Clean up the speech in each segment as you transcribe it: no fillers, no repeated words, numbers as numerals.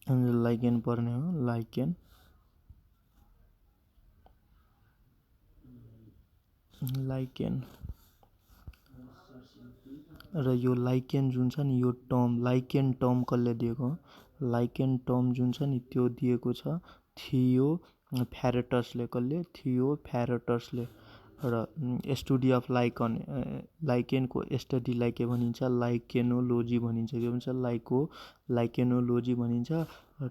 Lichen पर्ने हो, lichen र यो लाइकेन जुन छ नि यो टर्म लाइकेन टर्म कसले दिएको हो? लाइकेन टर्म जुन छ नि त्यो दिएको छ थियो फ्यारेटसले। कसले? थियो फ्यारेटसले। र स्टडी अफ लाइकेनको स्टडीलाई के भनिन्छ? लाइकेनोलोजी भनिन्छ। के भन्छ? लाइकेनोलोजी भनिन्छ।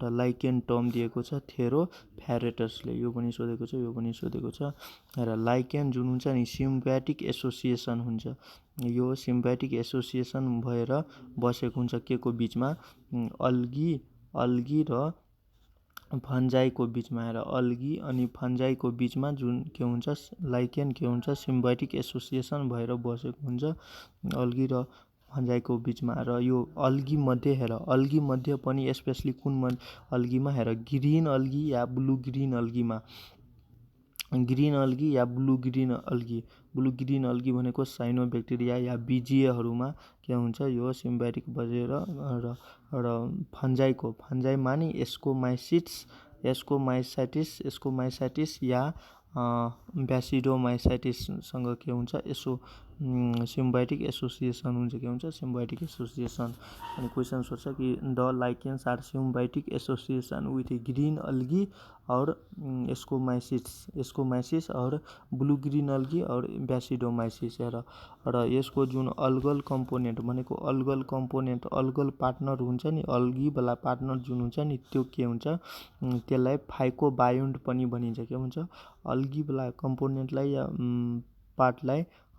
र लाइकेन टर्म दिएको छ थेरो फ्यारेटसले। यो पनि सोधेको छ, यो पनि सोधेको छ। र लाइकेन जुन हुन्छ नि सिम्बायोटिक एसोसिएसन हुन्छ। यो सिम्बायोटिक एसोसिएसन भएर बसेको हुन्छ के को बिचमा? अल्गी र फन्जाइको बिचमा। र अल्गी अनि फन्जाइको बिचमा जुन के हुन्छ? लाइकेन के हुन्छ? सिम्बायोटिक एसोसिएसन भएर बसेको हुन्छ अल्गी र फन्जाइको बिचमा। र यो अल्गी मध्ये हेर, अल्गी मध्ये पनि स्पेसली कुन अल्गीमा हेर? ग्रीन अल्गी या ब्लू ग्रीन अल्गीमा। ग्रीन अल्गी या blue green algae. Blue green algae भनेको साइनोबैक्टेरिया या बीजीयहरूमा के हुन्छ? यो सिम्बायोटिक बजेर र फन्जाइमा नि एस्कोमाइसाइटिस या ब्यासिडोमाइसाइटिससँग के हुन्छ? यसो सिम्बायोटिक एसोसिएसन हुन्छ। के हुन्छ? Symbiotic association. अनि क्वेसन सोध्छ कि the lichens are symbiotic association with green algae और एस्कोमाइसिस और ब्लू ग्रीन अल्गी और ब्यासिडोमाइसिस। र यसको जुन अल्गल कम्पोनेन्ट भनेको अल्गल पार्टनर हुन्छ नि, अल्गी वाला पार्टनर जुन हुन्छ नि त्यो के हुन्छ? त्यसलाई फाइकोबायोन्ट पनि भनिन्छ। के भन्छ? अल्गी वाला कम्पोनेन्टलाई या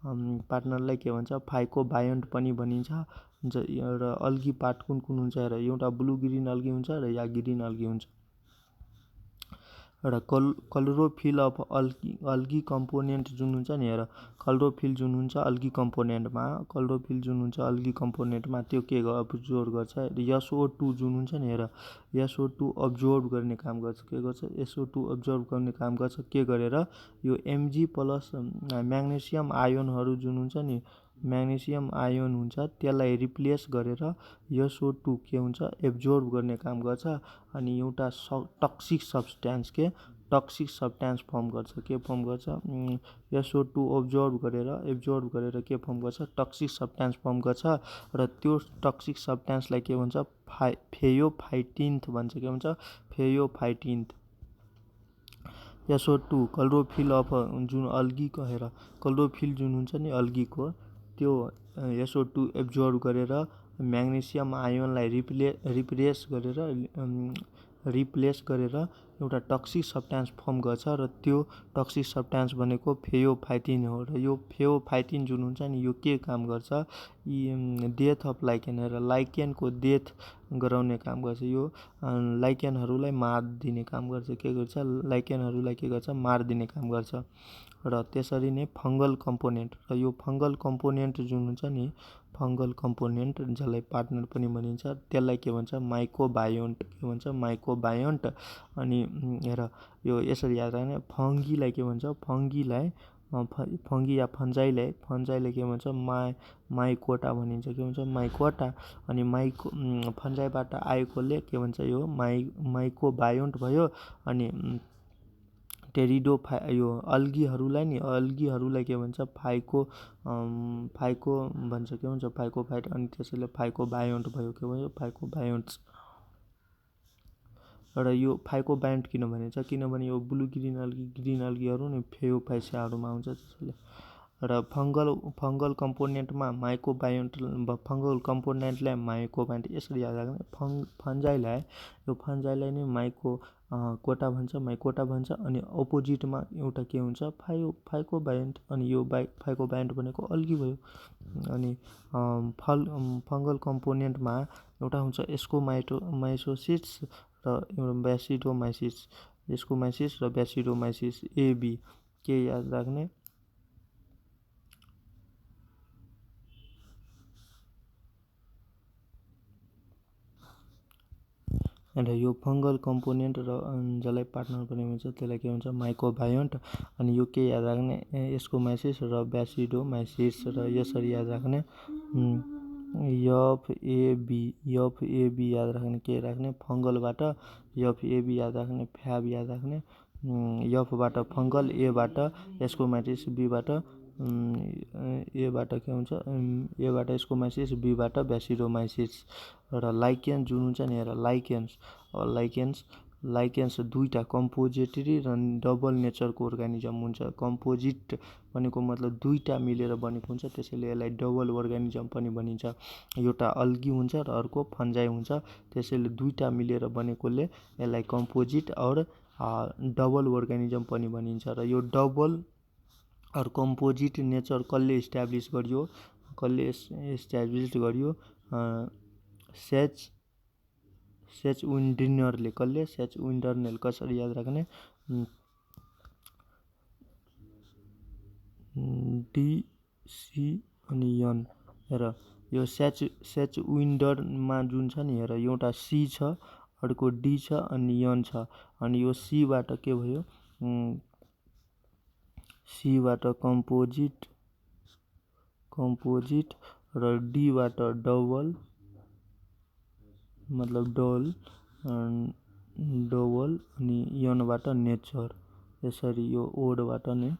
पार्टनरलाई के भन्छ? फाइकोबायोन्ट पनि भनिन्छ। र अल्गी पार्ट कुन कुन हुन्छ? र एउटा ब्लू ग्रीन अल्गी हुन्छ र या ग्रीन अल्गी हुन्छ। र क्लोरोफिल अफ अल्गी कम्पोनेन्ट जुन हुन्छ नि, हेर क्लोरोफिल जुन हुन्छ अल्गी कम्पोनेन्टमा त्यो के अब्जर्भ गर्छ? SO2 जुन हुन्छ नि, हेर SO2 अब्जर्भ गर्ने काम गर्छ। के गर्छ? SO2 अब्जर्भ गर्ने काम गर्छ। के गरेर? यो Mg प्लस म्याग्नेसियम आयोनहरू जुन हुन्छ नि, म्याग्नेसियम आयोन हुन्छ त्यसलाई रिप्लेस गरेर SO2 के हुन्छ? एब्जर्भ गर्ने काम गर्छ। अनि एउटा टक्सिक सब्सटेन्स फर्म गर्छ। के फर्म गर्छ? SO2 एब्जर्भ गरेर के फर्म गर्छ? टक्सिक सब्सटेन्स फर्म गर्छ। र त्यो टक्सिक सब्सटेन्सलाई के भन्छ? फेयोफाइटिन्थ भन्छ। के भन्छ? फेयोफाइटिन्थ। SO2 क्लोरोफिल अफ जुन अल्गीको, हेर क्लोरोफिल जुन हुन्छ नि अल्गीको त्यो SO2 एब्जर्भ गरेर म्याग्नेसियम आयोनलाई रिप्लेस गरेर एउटा टक्सिक सब्सटेन्स फर्म गर्छ। र त्यो टक्सिक सब्सटेन्स भनेको फेयोफाइटिन हो। र यो फेयोफाइटिन जुन हुन्छ नि यो के काम गर्छ? डेथ अफ लाइकेन, र लाइकेनको डेथ गराउने काम गर्छ। यो लाइकेनहरूलाई मारिदिने काम गर्छ। के गर्छ? लाइकेनहरूलाई के गर्छ? मारिदिने काम गर्छ। र त्यसरी नै फङ्गल कम्पोनेन्ट, र यो फङ्गल कम्पोनेन्ट जुन हुन्छ नि, फङ्गल कम्पोनेन्ट जसलाई पार्टनर पनि भनिन्छ त्यसलाई के भन्छ? माइकोबायोन्ट। के भन्छ? माइकोबायोन्ट। अनि हेर यो यसरी याद राख्ने, फङ्गीलाई के भन्छ? फङ्गी या फन्जाइलाई के भन्छ? माइकोटा भनिन्छ। के भन्छ? माइकोटा। अनि फन्जाइबाट आएकोले के भन्छ? यो माइकोबायोन्ट भयो। अनि यो अल्गीहरूलाई के भन्छ? फाइको भन्छ। के भन्छ? फाइकोफाइट। अनि त्यसैले फाइकोबायोन्ट भयो। के भयो? फाइकोबायोन्ट्स। र यो फाइकोबायोन्ट किन भनिन्छ? किनभने यो ब्लू ग्रीन अल्गीहरू नि फेयोफाइसियाहरूमा हुन्छ त्यसैले। र फङ्गल कम्पोनेन्टमा फङ्गल कम्पोनेन्टलाई माइकोबायोन्ट यसरी याद राख्ने। फन्जाइलाई नै माइकोटा भन्छ। अनि अपोजिटमा एउटा के हुन्छ? फाइकोबायोन्ट। अनि यो फाइकोबायोन्ट भनेको अल्गी भयो। अनि फङ्गल कम्पोनेन्टमा एउटा हुन्छ एस्कोमाइसोसिस र ब्यासिडोमाइसिस र ब्यासिडोमाइसिस AB के याद राख्ने? र यो फङ्गल कम्पोनेन्ट र जसलाई पार्टनर पनि भन्छ त्यसलाई के भन्छ? माइकोबायोन्ट। अनि यो के याद राख्ने? एस्कोमाइसिस र ब्यासिडोमाइसिस। र यसरी याद राख्ने। एफएबी याद राख्ने, के राख्ने फङ्गलबाट, एफएबी याद राख्ने, फ्याब याद राख्ने, एफबाट फङ्गल, एबाट एस्कोमाइसिस, बीबाट एबाट के हुन्छ, एबाट एस्कोमाइसिस, बीबाट ब्यासिलोमाइसिस। र लाइकेन्स जुन हुन्छ नि, हेर लाइकेन्स दुईवटा कम्पोजिटरी र डबल नेचरको अर्गानिजम हुन्छ। कम्पोजिट भनेको मतलब दुईवटा मिलेर बनेको हुन्छ, त्यसैले यसलाई डबल अर्गानिजम पनि भनिन्छ। एउटा अल्गी हुन्छ र अर्को फन्जाई हुन्छ, त्यसैले दुईवटा मिलेर बनेकोले यसलाई कम्पोजिट और डबल अर्गानिजम पनि भनिन्छ। र यो डबल और कम्पोजिट नेचर कसले इस्ट्याब्लिस गरियो, सेचविन्डनरले। सेचविन्डनरले कसरी याद राख्ने, डिसी अनि एन। हेर यो सेचविन्डरमा जुन छ नि, हेर एउटा सी छ, अर्को डी छ अनि एन छ। अनि यो सीबाट के भयो, सीबाट कम्पोजिट र डीबाट डबल मतलब डबल अनि एनबाट नेचर। यसरी यो ओडबाट नै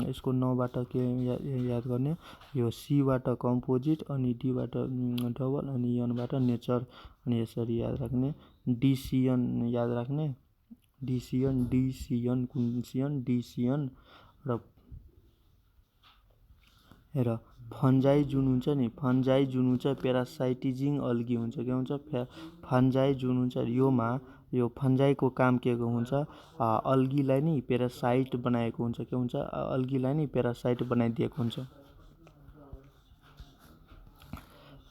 यसको नबाट के याद गर्ने, यो सीबाट कम्पोजिट अनि डीबाट डबल अनि एनबाट नेचर। अनि यसरी याद राख्ने। डिसिएन याद राख्ने, डिसिएन र हेर फन्जाई जुन हुन्छ नि, फन्जाई जुन हुन्छ प्यारासाइटिजिङ अल्गी हुन्छ। के हुन्छ, फन्जाई जुन हुन्छ यो फन्जाईको काम के हुन्छ, अल्गीलाई नि प्यारासाइट बनाएको हुन्छ। के हुन्छ, अल्गीलाई नि प्यारासाइट बनाइदिएको हुन्छ।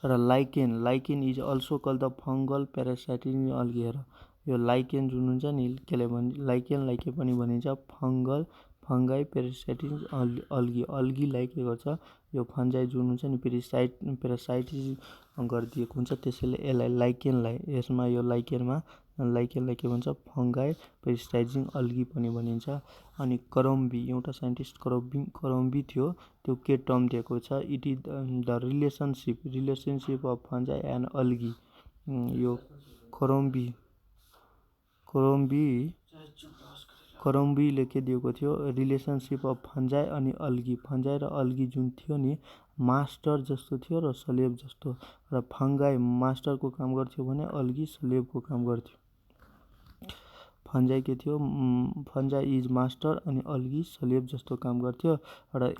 र lichen is also called the fungal parasitizing algae. हेर यो लाइकेन जुन हुन्छ नि, केले लाइकेनलाई के पनि भनिन्छ, फङ्गाई प्यारासाइटिजिङ अल्गीलाई के गर्छ, यो फन्जाई जुन हुन्छ नि प्यारासाइटिज गरिदिएको हुन्छ, त्यसैले यसलाई यसमा यो लाइकेनलाई के भन्छ, फङ्गाई प्यारासाइटिजिङ अल्गी पनि भनिन्छ। अनि करम्बी, एउटा साइन्टिस्ट करम्बी थियो, त्यो के टर्म दिएको छ, it is the relationship of fungi and algae. यो करम्बीले के दिएको थियो, रिलेसनसिप अफ फन्जाई अनि अल्गी। फन्जाई र अल्गी जुन थियो नि, मास्टर जस्तो थियो र स्लेभ जस्तो। र फङ्गाई मास्टरको काम गर्थ्यो भने अल्गी स्लेभको काम गर्थ्यो। फन्जाई के थियो, फन्जाई इज मास्टर अनि अल्गी स्लेभ जस्तो काम गर्थ्यो। र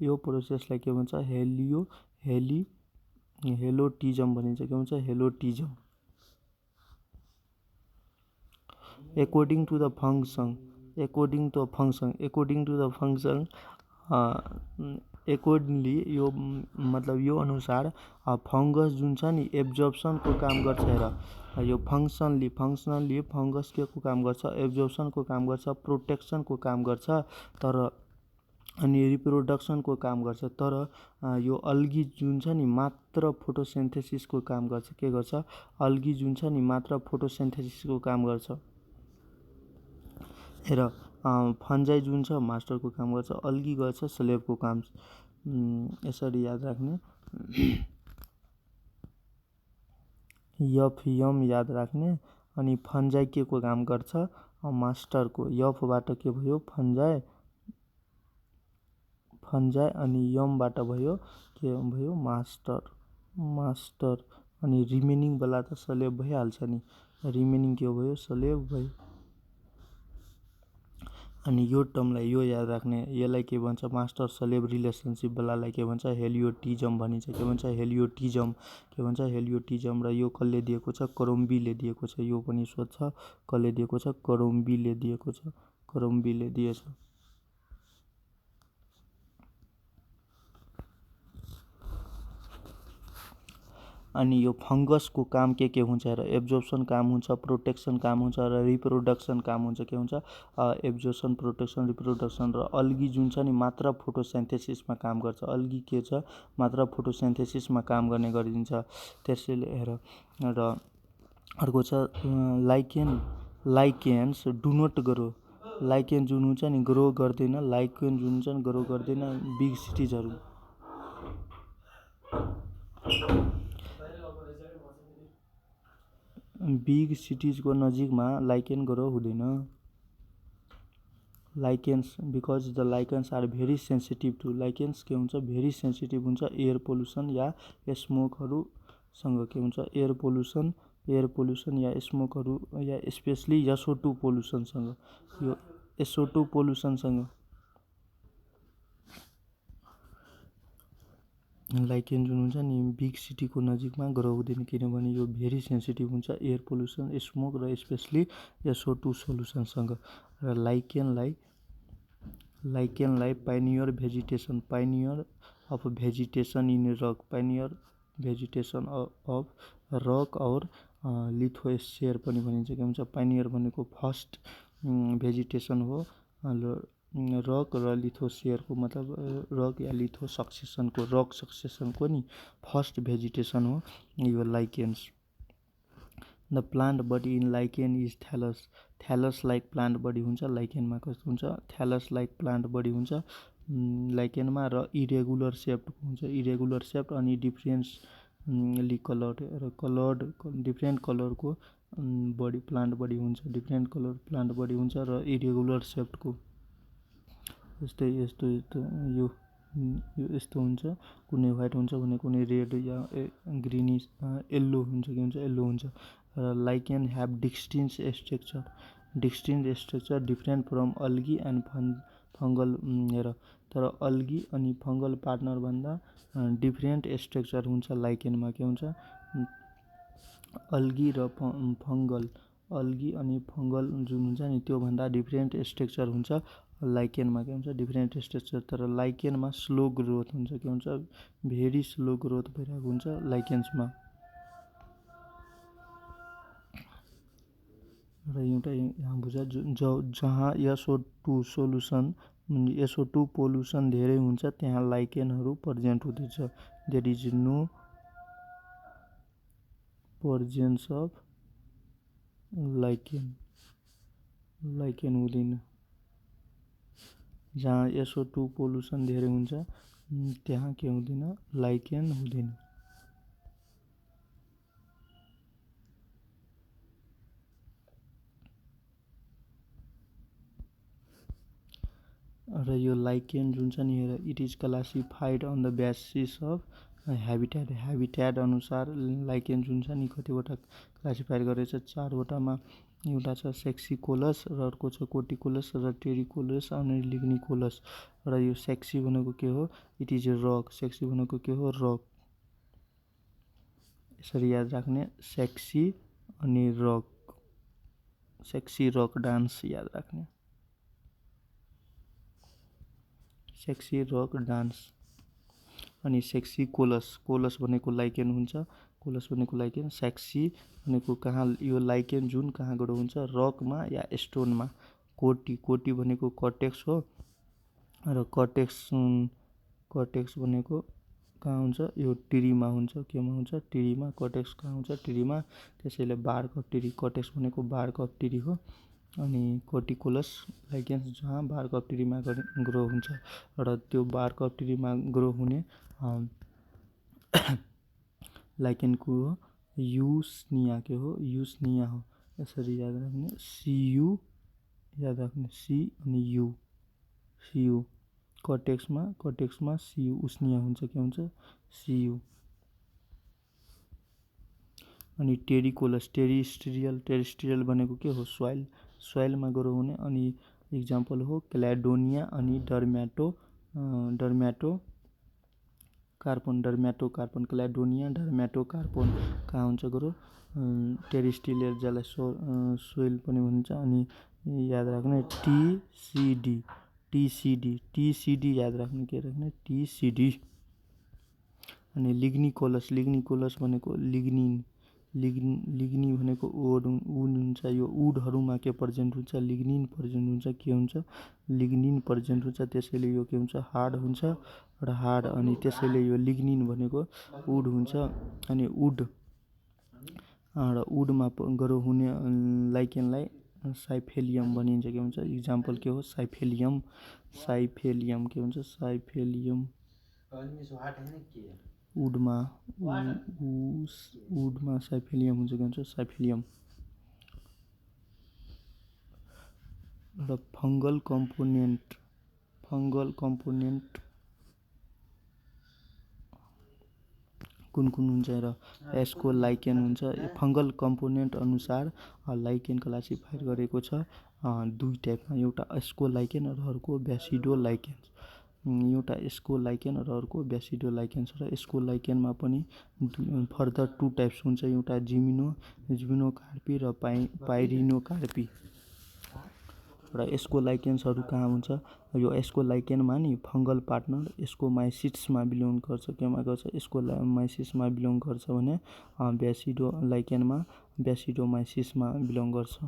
यो प्रोसेसलाई के भन्छ, हेलोटिजम भनिन्छ। के भन्छ, हेलोटिजम। According to the function, accordingly यो मतलब यो अनुसार फङ्गस जुन छ नि एब्जर्प्सनको काम गर्छ। हेर यो फङ्सनली फङ्गस के को काम गर्छ, एब्जर्प्सनको काम गर्छ, प्रोटेक्सनको काम गर्छ, तर अनि रिप्रोडक्सनको काम गर्छ। तर यो अल्गी जुन छ नि मात्र फोटोसिन्थेसिसको काम गर्छ। के गर्छ, अल्गी जुन छ नि मात्र फोटोसिन्थेसिसको काम गर्छ। हेर फन्जाई जुन छ मास्टरको काम गर्छ, अल्गी गर्छ स्लेभको काम। यसरी याद राख्ने। एफएम याद राख्ने। अनि फन्जाई के को काम गर्छ, मास्टरको। एफबाट के भयो, फन्जाई अनि एमबाट भयो के भयो, मास्टर। अनि रिमेनिङ बेला त स्लेभ भइहाल्छ नि, रिमेनिङ के भयो, स्लेभ भयो। अनि यो टर्मलाई यो याद राख्ने, यसलाई के भन्छ, मास्टर स्लेभ रिलेसनसिप बेलालाई के भन्छ, हेलियोटिजम भनिन्छ। के भन्छ, हेलियोटिजम। के भन्छ, हेलियोटिजम। र यो कसले दिएको छ, करम्बीले दिएको छ। यो पनि सोध्छ, कसले दिएको छ, करम्बीले दिएको छ, करम्बीले दिएछ। अनि यो फङ्गसको काम के हुन्छ, र एब्जर्प्सन काम हुन्छ, प्रोटेक्सन काम हुन्छ र रिप्रोडक्सन काम हुन्छ। के हुन्छ, एब्जर्प्सन, प्रोटेक्सन, रिप्रोडक्सन। र अल्गी जुन छ नि मात्र फोटोसिन्थेसिसमा काम गर्छ। अल्गी के छ, मात्र फोटोसिन्थेसिसमा काम गर्ने गरिदिन्छ। त्यसैले हेर। र अर्को छ lichens do not grow. Lichen जुन हुन्छ नि ग्रो गर्दैन, लाइकेन जुन हुन्छ नि ग्रो गर्दैन बिग सिटिजहरू बिग सिटिजको नजिकमा लाइकेन ग्रो हुँदैन। Lichens because the lichens are very sensitive to lichens के हुन्छ भेरी सेन्सिटिभ हुन्छ एयर पोल्युसन या स्मोकहरूसँग के हुन्छ एयर पोल्युसन या स्मोकहरू या स्पेसली SO2 पोल्युसनसँग यो SO2 पोल्युसनसँग लाइकेन जुन हुन्छ नि बिग सिटीको नजिकमा ग्रो हुँदैन किनभने यो भेरी सेन्सिटिभ हुन्छ एयर पोल्युसन स्मोक र स्पेसली SO2 सोल्युसनसँग र लाइकेनलाई pioneer of vegetation in rock pioneer vegetation of rock और लिथोस्फियर पनि भनिन्छ के हुन्छ पाइनियर भनेको फर्स्ट भेजिटेसन हो रक र लिथोस्फियरको मतलब रक या लिथो सक्सेसनको रक सक्सेसनको नि फर्स्ट भेजिटेसन हो यो lichens. The plant body in lichen is thallus like plant body हुन्छ लाइकेनमा कस्तो हुन्छ थ्यालस लाइक प्लान्ट बडी हुन्छ लाइकेनमा र इरेगुलर सेप्ट अनि डिफ्रेन्टली कलर्ड डिफ्रेन्ट कलरको बडी प्लान्ट बडी हुन्छ डिफ्रेन्ट कलर प्लान्ट बडी हुन्छ र इरेगुलर सेप्टको यस्तै यो यस्तो हुन्छ कुनै व्हाइट हुन्छ भने कुनै रेड या ग्रिनिस येल्लो हुन्छ के हुन्छ येल्लो हुन्छ र lichen have distinct structure different from algae and fungal हेर तर अल्गी अनि फङ्गल पार्टनरभन्दा डिफ्रेन्ट स्ट्रक्चर हुन्छ लाइकेनमा के हुन्छ अल्गी र अल्गी अनि फङ्गल जुन हुन्छ नि त्योभन्दा डिफ्रेन्ट स्ट्रक्चर हुन्छ लाइकेनमा के हुन्छ डिफ्रेन्ट स्ट्रक्चर तर लाइकेनमा स्लो ग्रोथ हुन्छ के हुन्छ भेरी स्लो ग्रोथ भइरहेको हुन्छ लाइकेन्समा र एउटा यहाँ बुझ जहाँ SO2 पोल्युसन धेरै हुन्छ त्यहाँ लाइकेनहरू प्रेजेन्ट हुँदैछ there is no presence of lichen हुँदैन जहाँ SO2 पोल्युसन धेरै हुन्छ त्यहाँ के हुँदैन लाइकेन हुँदैन। र यो लाइकेन जुन छ नि it is classified on the basis of habitat अनुसार लाइकेन जुन छ नि कतिवटा क्लासिफाइड गरेछ चारवटामा एउटा छ सेक्सिकोलस र अर्को छ कोटिकोलस र टेरिकोलस अनि लिग्निकोलस र यो सेक्सी भनेको के हो इट इज रक सेक्सी भनेको के हो रक यसरी याद राख्ने सेक्सी अनि रक सेक्सी रक डान्स याद राख्ने सेक्सी रक डान्स अनि सेक्सी कोलस भनेको लाइकेन हुन्छ कोलस भनेको लाइकेन सेक्सी भनेको कहाँ यो लाइकेन जुन कहाँ ग्रो हुन्छ रकमा या स्टोनमा कोटी भनेको कर्टेक्स हो र कर्टेक्स भनेको कहाँ हुन्छ यो टिरीमा हुन्छ केमा हुन्छ टिरीमा कर्टेक्स कहाँ हुन्छ टिरीमा त्यसैले बार्क अफ टिरी कर्टेक्स भनेको बार्क अफ टिरी हो अनि कोटिकोलस लाइकेन्स जहाँ बार्क अफ टिरीमा ग्रो हुन्छ र त्यो बार्क अफ टिरीमा ग्रो हुने लाइकेनको युस्निया के हो युस्निया हो यसरी याद राख्ने CU याद राख्ने C अनि CU कर्टेक्समा CU उस्निया हुन्छ के हुन्छ CU अनि टेरिकोलस टेरिस्ट्रियल भनेको के हो सोइलमा ग्रो हुने अनि इक्जाम्पल हो क्ल्याडोनिया अनि डर्म्याटोकार्पन क्ल्याडोनिया डर्म्याटोकार्पन कहाँ हुन्छ ग्रो टेरिस्ट्रियल जसलाई सोइल पनि भनिन्छ अनि याद राख्ने TCD याद राख्ने के राख्ने TCD अनि लिग्निकोलस भनेको लिग्नी भनेको वुड हुन्छ यो वुडहरूमा के प्रेजेन्ट हुन्छ लिग्निन प्रेजेन्ट हुन्छ के हुन्छ लिग्निन प्रेजेन्ट हुन्छ त्यसैले यो के हुन्छ हार्ड हुन्छ र हार्ड अनि त्यसैले यो लिग्निन भनेको वुड हुन्छ अनि वुडमा ग्रो हुने लाइकेनलाई साइफेलियम भनिन्छ के हुन्छ इक्जाम्पल के हो साइफेलियम के हुन्छ साइफेलियम वुडमा साइफिलियम हुन्छ के भन्छ साइफिलियम। र फङ्गल कम्पोनेन्ट कुन हुन्छ र यसको लाइकेन हुन्छ। फङ्गल कम्पोनेन्ट अनुसार लाइकेन क्लासिफाई गरेको छ दुई टाइपमा, एउटा एस्कोलाइकेन र अर्को ब्यासिडोलाइकेन। एउटा एस्कोलाइकेन र अर्को ब्यासिडोलाइकेन छ। र एस्कोलाइकेनमा पनि फर्दर टु टाइप्स हुन्छ, एउटा जिम्नोकार्पी र पाइरिनोकार्पी। र एस्कोलाइकेन्सहरू कहाँ हुन्छ, यो एस्कोलाइकेनमा नि फङ्गल पार्टनर एस्कोमाइसिट्समा बिलोङ गर्छ। केमा गर्छ, एस्कोमाइसिसमा बिलोङ गर्छ भने ब्यासिडोलाइकेनमा ब्यासिडोमाइसिसमा बिलोङ गर्छ।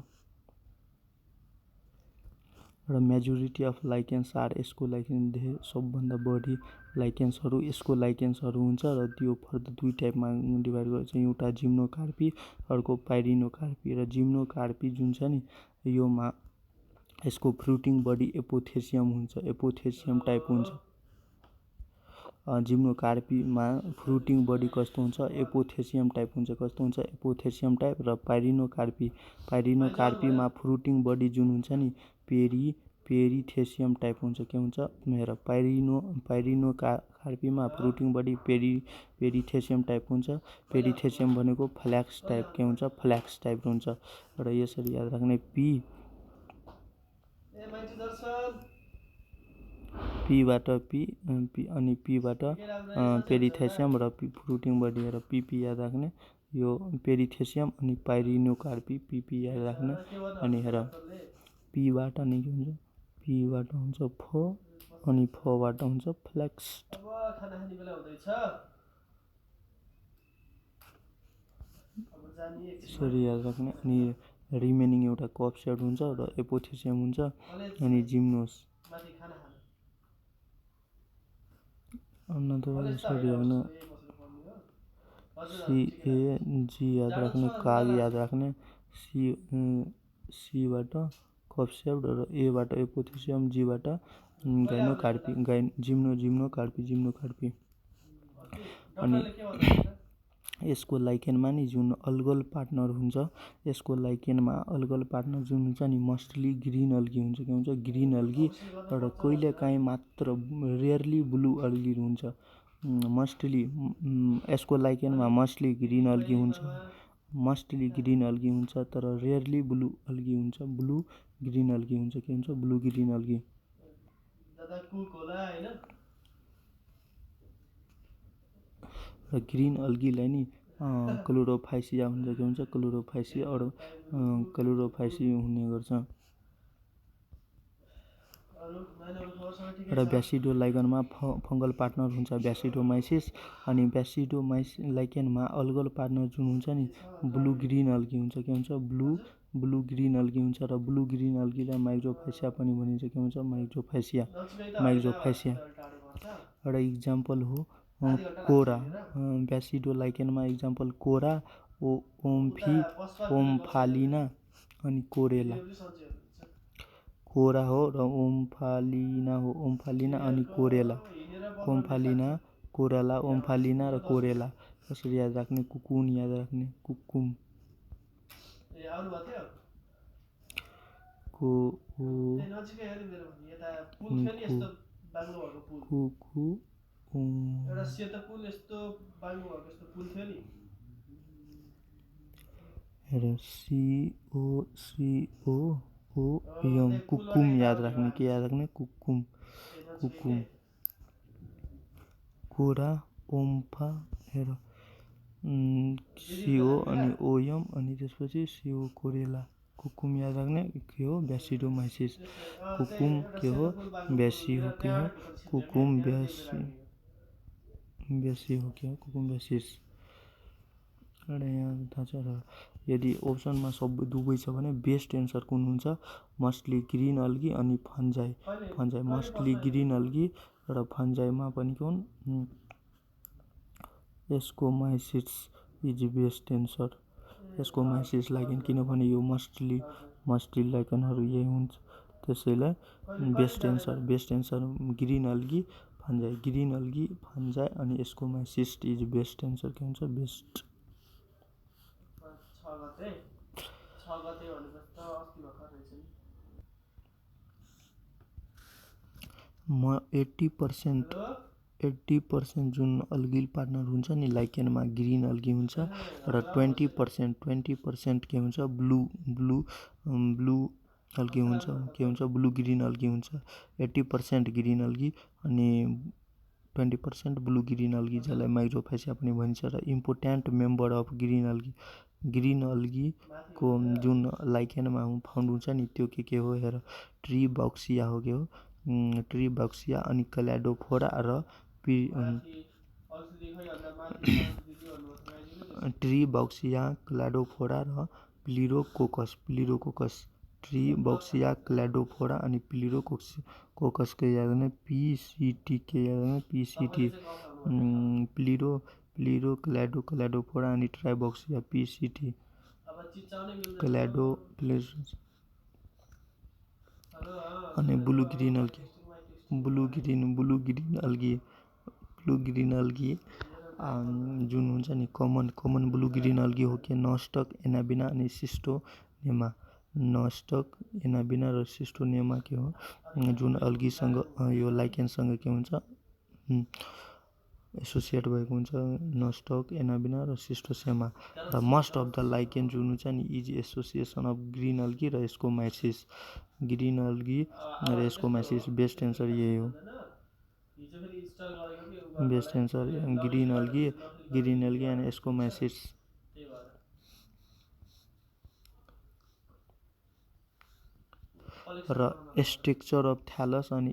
र मेजोरिटी अफ लाइकेन्स आर एस्कोलाइकेन, सबभन्दा बढी लाइकेन्सहरू एस्कोलाइकेन्सहरू हुन्छ। र त्यो फर्दर दुई टाइपमा डिभाइड गर्छ, एउटा जिम्नोकार्पी अर्को पाइरिनोकार्पी। र जिम्नोकार्पी जुन छ नि योमा यसको फ्रुटिङ बडी एपोथेसियम हुन्छ, एपोथेसियम टाइप हुन्छ। जिम्नोकार्पीमा फ्रुटिङ बडी कस्तो हुन्छ, एपोथेसियम टाइप हुन्छ। कस्तो हुन्छ, एपोथेसियम टाइप। र पाइरिनोकार्पीमा फ्रुटिङ बडी जुन हुन्छ नि पेरिथेसियम टाइप हुन्छ। के हुन्छ, मेरो पाइरिनोकार्पीमा फ्रुटिङ बडी पेरिथेसियम टाइप हुन्छ। पेरिथेसियम भनेको फ्ल्याक्स टाइप, के हुन्छ, फ्ल्याक्स टाइप हुन्छ। र यसरी याद राख्ने पीबाट अनि पीबाट पेरिथेसियम र फ्रुटिङ बडी। र पीपी याद राख्ने, यो पेरिथेसियम अनि पाइरिनोकार्पी पीपी याद राख्ने। अनि हेर पीबाट नि के हुन्छ, पीबाट हुन्छ फ अनि फबाट हुन्छ फ्ल्याक्स। यसरी याद राख्ने। अनि रिमेनिङ एउटा कप सेट हुन्छ र एपोथेसियम हुन्छ। अनि जिम्नोस यसरी हेर्नु CAG याद राख्ने, काग याद राख्ने। सीबाट कपसेप्ट र एबाट एपोथेसियम, जीबाट गाइनोकार्पी जिम्नोकार्पी। अनि यसको लाइकेनमा नि जुन अल्गल पार्टनर हुन्छ, यसको लाइकेनमा अल्गल पार्टनर जुन हुन्छ नि मस्टली ग्रिन अल्गी हुन्छ। के हुन्छ, ग्रिन अल्गी। र कहिलेकाहीँ मात्र रेयरली ब्लू अल्गी हुन्छ। मस्टली यसको लाइकेनमा मस्टली ग्रिन अल्गी हुन्छ, तर रेयरली ब्लू अल्गी हुन्छ, ब्लू ग्रिन अल्गी हुन्छ। के हुन्छ, ब्लू ग्रिन अल्गी। र ग्रिन अल्गीलाई नि क्लोरोफाइसिया हुन्छ। के हुन्छ, क्लोरोफाइसिया हुने गर्छ। र ब्यासिडोलाइकेनमा फङ्गल पार्टनर हुन्छ ब्यासिडोमाइसिस। अनि ब्यासिडोलाइकेनमा अल्गल पार्टनर जुन हुन्छ नि ब्लू ग्रिन अल्गी हुन्छ। के हुन्छ, ब्लू ग्रिन अल्गी हुन्छ। र ब्लू ग्रिन अल्गीलाई माइक्रोफाइसिया पनि भनिन्छ। के हुन्छ, माइक्रोफाइसिया। र इक्जाम्पल हो कोरा। ब्यासिडोलाइकेनमा इक्जाम्पल कोरा, ओम्फालिना अनि कोरेला। कोरा हो र ओम्फालिना अनि कोरेला। कोरेला, ओम्फालिना र कोरेला। यसरी याद राख्ने। कुकुन याद राख्ने, कुकुम। कुकुम याद राख्ने। के याद राख्ने, कुकुम। कोरा, ओम्फा, हेर सिओ अनि ओयम अनि त्यसपछि सिओ कोरेला। कुकुम याद राख्ने। के हो, ब्यासिडोमाइसिस। कुकुम के हो, ब्यासी हो। के हो, कुकुम ब्यासी हो। के हो, कुकुम ब्यासिस। यहाँ थाहा छ। र यदि अप्सनमा सब दुवै छ भने बेस्ट एन्सर कुन हुन्छ, मस्टली ग्रिन अल्गी अनि फन्जाई। मस्टली ग्रिन अल्गी र फन्जाईमा पनि कुन, ascomycetes is best answer. Ascomycetes lichen, किनभने यो मस्टली लाइकेनहरू यही हुन्छ। त्यसैले best answer green algae fungi green algae fungi अनि एस्कोमाइसिस इज बेस्ट एन्सर के हुन्छ बेस्ट। म 80% जुन अल्गिल पार्टनर हुन्छ नि लाइकेनमा ग्रीन अल्गी हुन्छ र 20% के हुन्छ ब्लू अल्गी हुन्छ के हुन्छ ब्लू ग्रीन अल्गी हुन्छ। 80% ग्रीन अल्गी अनि 20% ब्लू ग्रीन अल्गी जसलाई माइक्रोफाइसिया पनि भनिन्छ र इम्पोर्टेन्ट मेम्बर अफ ग्रीन अल्गीको जुन लाइकेनमा फाउन्ड हुन्छ नि त्यो के हो हेर ट्री बक्सिया हो के हो ट्री बक्सिया अनि क्ल्याडोफोरा र ट्री बक्सिया क्ल्याडोफोरा र प्लिरोकोकस ट्री बक्सिया क्ल्याडोफोरा अनि प्लिरोकोकस के याद गर्ने पीसीटी के याद गर्ने पीसीटी प्लिरो क्ल्याडोफोरा अनि ट्राइबक्सिया पीसीटी क्ल्याडो अनि ब्लू ग्रीन अल्गी जुन हुन्छ नि कमन ब्लू ग्रीन अल्गी हो कि नस्टक एनाबिना अनि सिस्टोनेमा र सिस्टोनेमा के हो जुन अल्गीसँग यो लाइकेनसँग के हुन्छ एसोसिएट भएको हुन्छ नस्टक एनाबिना र सिस्टोसेमा र मोस्ट अफ द लाइकेन जुन हुन्छ नि is association of green algae र एस्कोमाइसिस ग्रीन अल्गी र एस्कोमाइसिस बेस्ट एन्सर यही हो best answer green algae and ascomycetes. र स्ट्रक्चर अफ थ्यालस अनि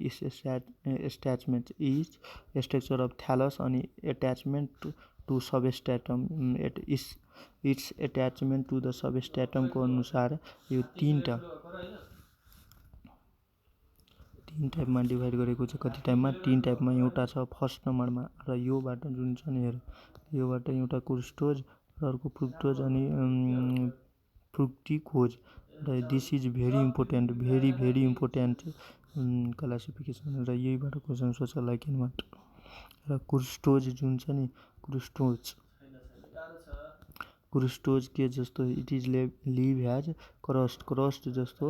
स्ट्रक्चर अफ थ्यालस अनि attachment to substratum its attachment to the सबस्ट्याटमको अनुसार यो तीन टाइपमा डिभाइड गरेको छ। कति टाइपमा 3 टाइपमा एउटा छ फर्स्ट नम्बरमा र योबाट जुन छ नि हेर योबाट एउटा क्रुस्टोज र अर्को फ्रुक्टोज अनि फ्रुक्टिकोज र this is very important classification र यहीबाट क्वेसन सोच्छ लाइकेनबाट र क्रुस्टोज जुन छ नि क्रुस्टोज के जस्तो इट इज लिभ ह्याज क्रस्ट जस्तो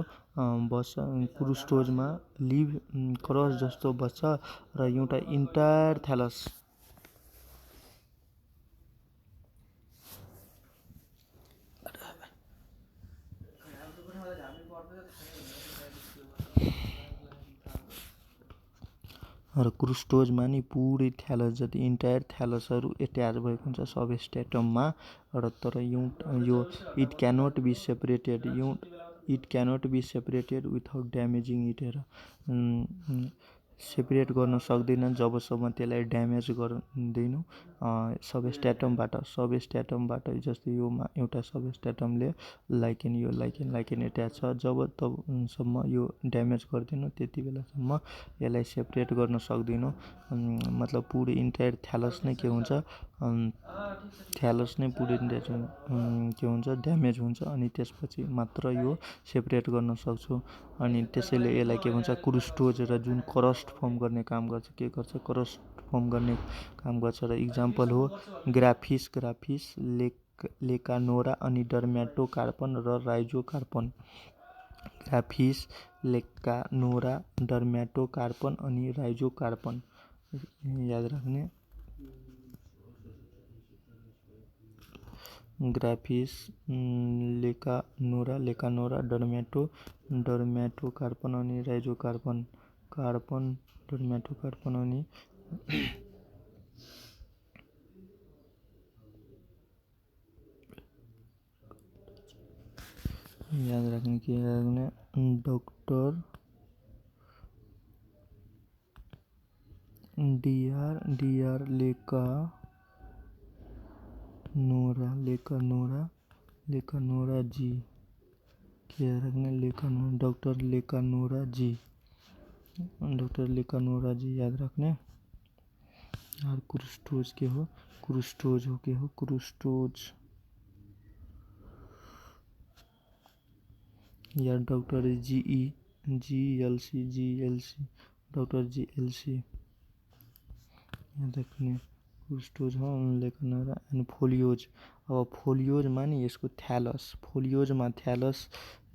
बस्छ क्रुस्टोजमा लिभ क्रस्ट जस्तो बस्छ र एउटा इन्टायर थ्यालस र क्रुस्टोजमा नि पुरै थ्यालस जति इन्टायर थ्यालसहरू एट्याच भएको हुन्छ सब स्ट्याटममा र तर यो it cannot be separated without damaging it हेर सेपरेट गर्न सक्दैन जबसम्म त्यसलाई ड्यामेज गर्दैनौँ सब स्ट्याटमबाट जस्तै योमा एउटा सब स्ट्याटमले लाइकेन एट्याच छ जब तबसम्म यो ड्यामेज गर्दैनौँ त्यति बेलासम्म यसलाई सेपरेट गर्न सक्दैनौँ मतलब पुरै इन्टायर थ्यालस नै के हुन्छ के हुन्छ ड्यामेज हुन्छ अनि त्यसपछि मात्र यो सेपरेट गर्न सक्छौँ अनि त्यसैले यसलाई के भन्छ क्रुस्टोज र जुन क्रस्ट फर्म गर्ने काम गर्छ क्रस्ट फर्म गर्ने काम गर्छ र इक्जाम्पल हो ग्राफिस लेकानोरा अनि डर्म्याटोकार्पन र राइजोकार्पन ग्राफिस लेकानोरा डर्म्याटोकार्पन अनि राइजोकार्पन याद राख्ने ग्राफिस लेकानोरा डर्म्याटोकार्पन अनि राइजोकार्पन डर्म्याटोकार्पन अनि याद राख्ने के याद राख्ने डॉक्टर डीआर लेकानोरा जी के याद राख्ने डॉक्टर लेकानोरा जी याद राख्ने और क्रुस्टोज हो या डॉक्टर जीएलसी डॉक्टर जीएलसी यहाँ देख्ने पुस्टोजमा लेखन एन्ड फोलियोज। अब फोलियोजमा नि यसको फोलियोजमा थ्यालस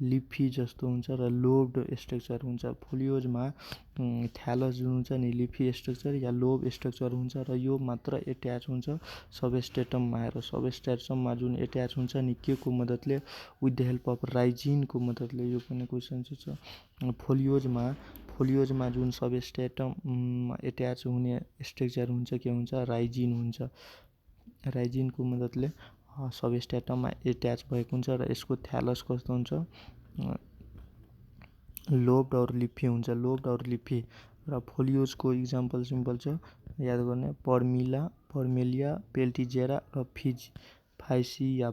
लिफी जस्तो हुन्छ र लोब्ड स्ट्रक्चर हुन्छ। फोलियोजमा थ्यालस जुन हुन्छ नि लिफी स्ट्रक्चर या लोब स्ट्रक्चर हुन्छ र यो मात्र एट्याच हुन्छ सबस्ट्रेटममा। र सबस्ट्रेटममा जुन एट्याच हुन्छ नि के को मद्दतले, विथ द हेल्प अफ राइजिनको मद्दतले। यो पनि क्वेसन छ। फोलियोजमा जुन सबस्ट्रेटममा एट्याच हुने स्ट्रक्चर हुन्छ के हुन्छ, राइजिन हुन्छ। राइजिनको मद्दतले सबस्ट्रेटममा एट्याच भएको हुन्छ र यसको थ्यालस कस्तो हुन्छ, लोब्ड और लिफी हुन्छ। लोब्ड और लिफी र फोलियोजको इक्जाम्पल सिम्पल छ, याद गर्ने पर्मेलिया पेल्टिजेरा र फाइसिया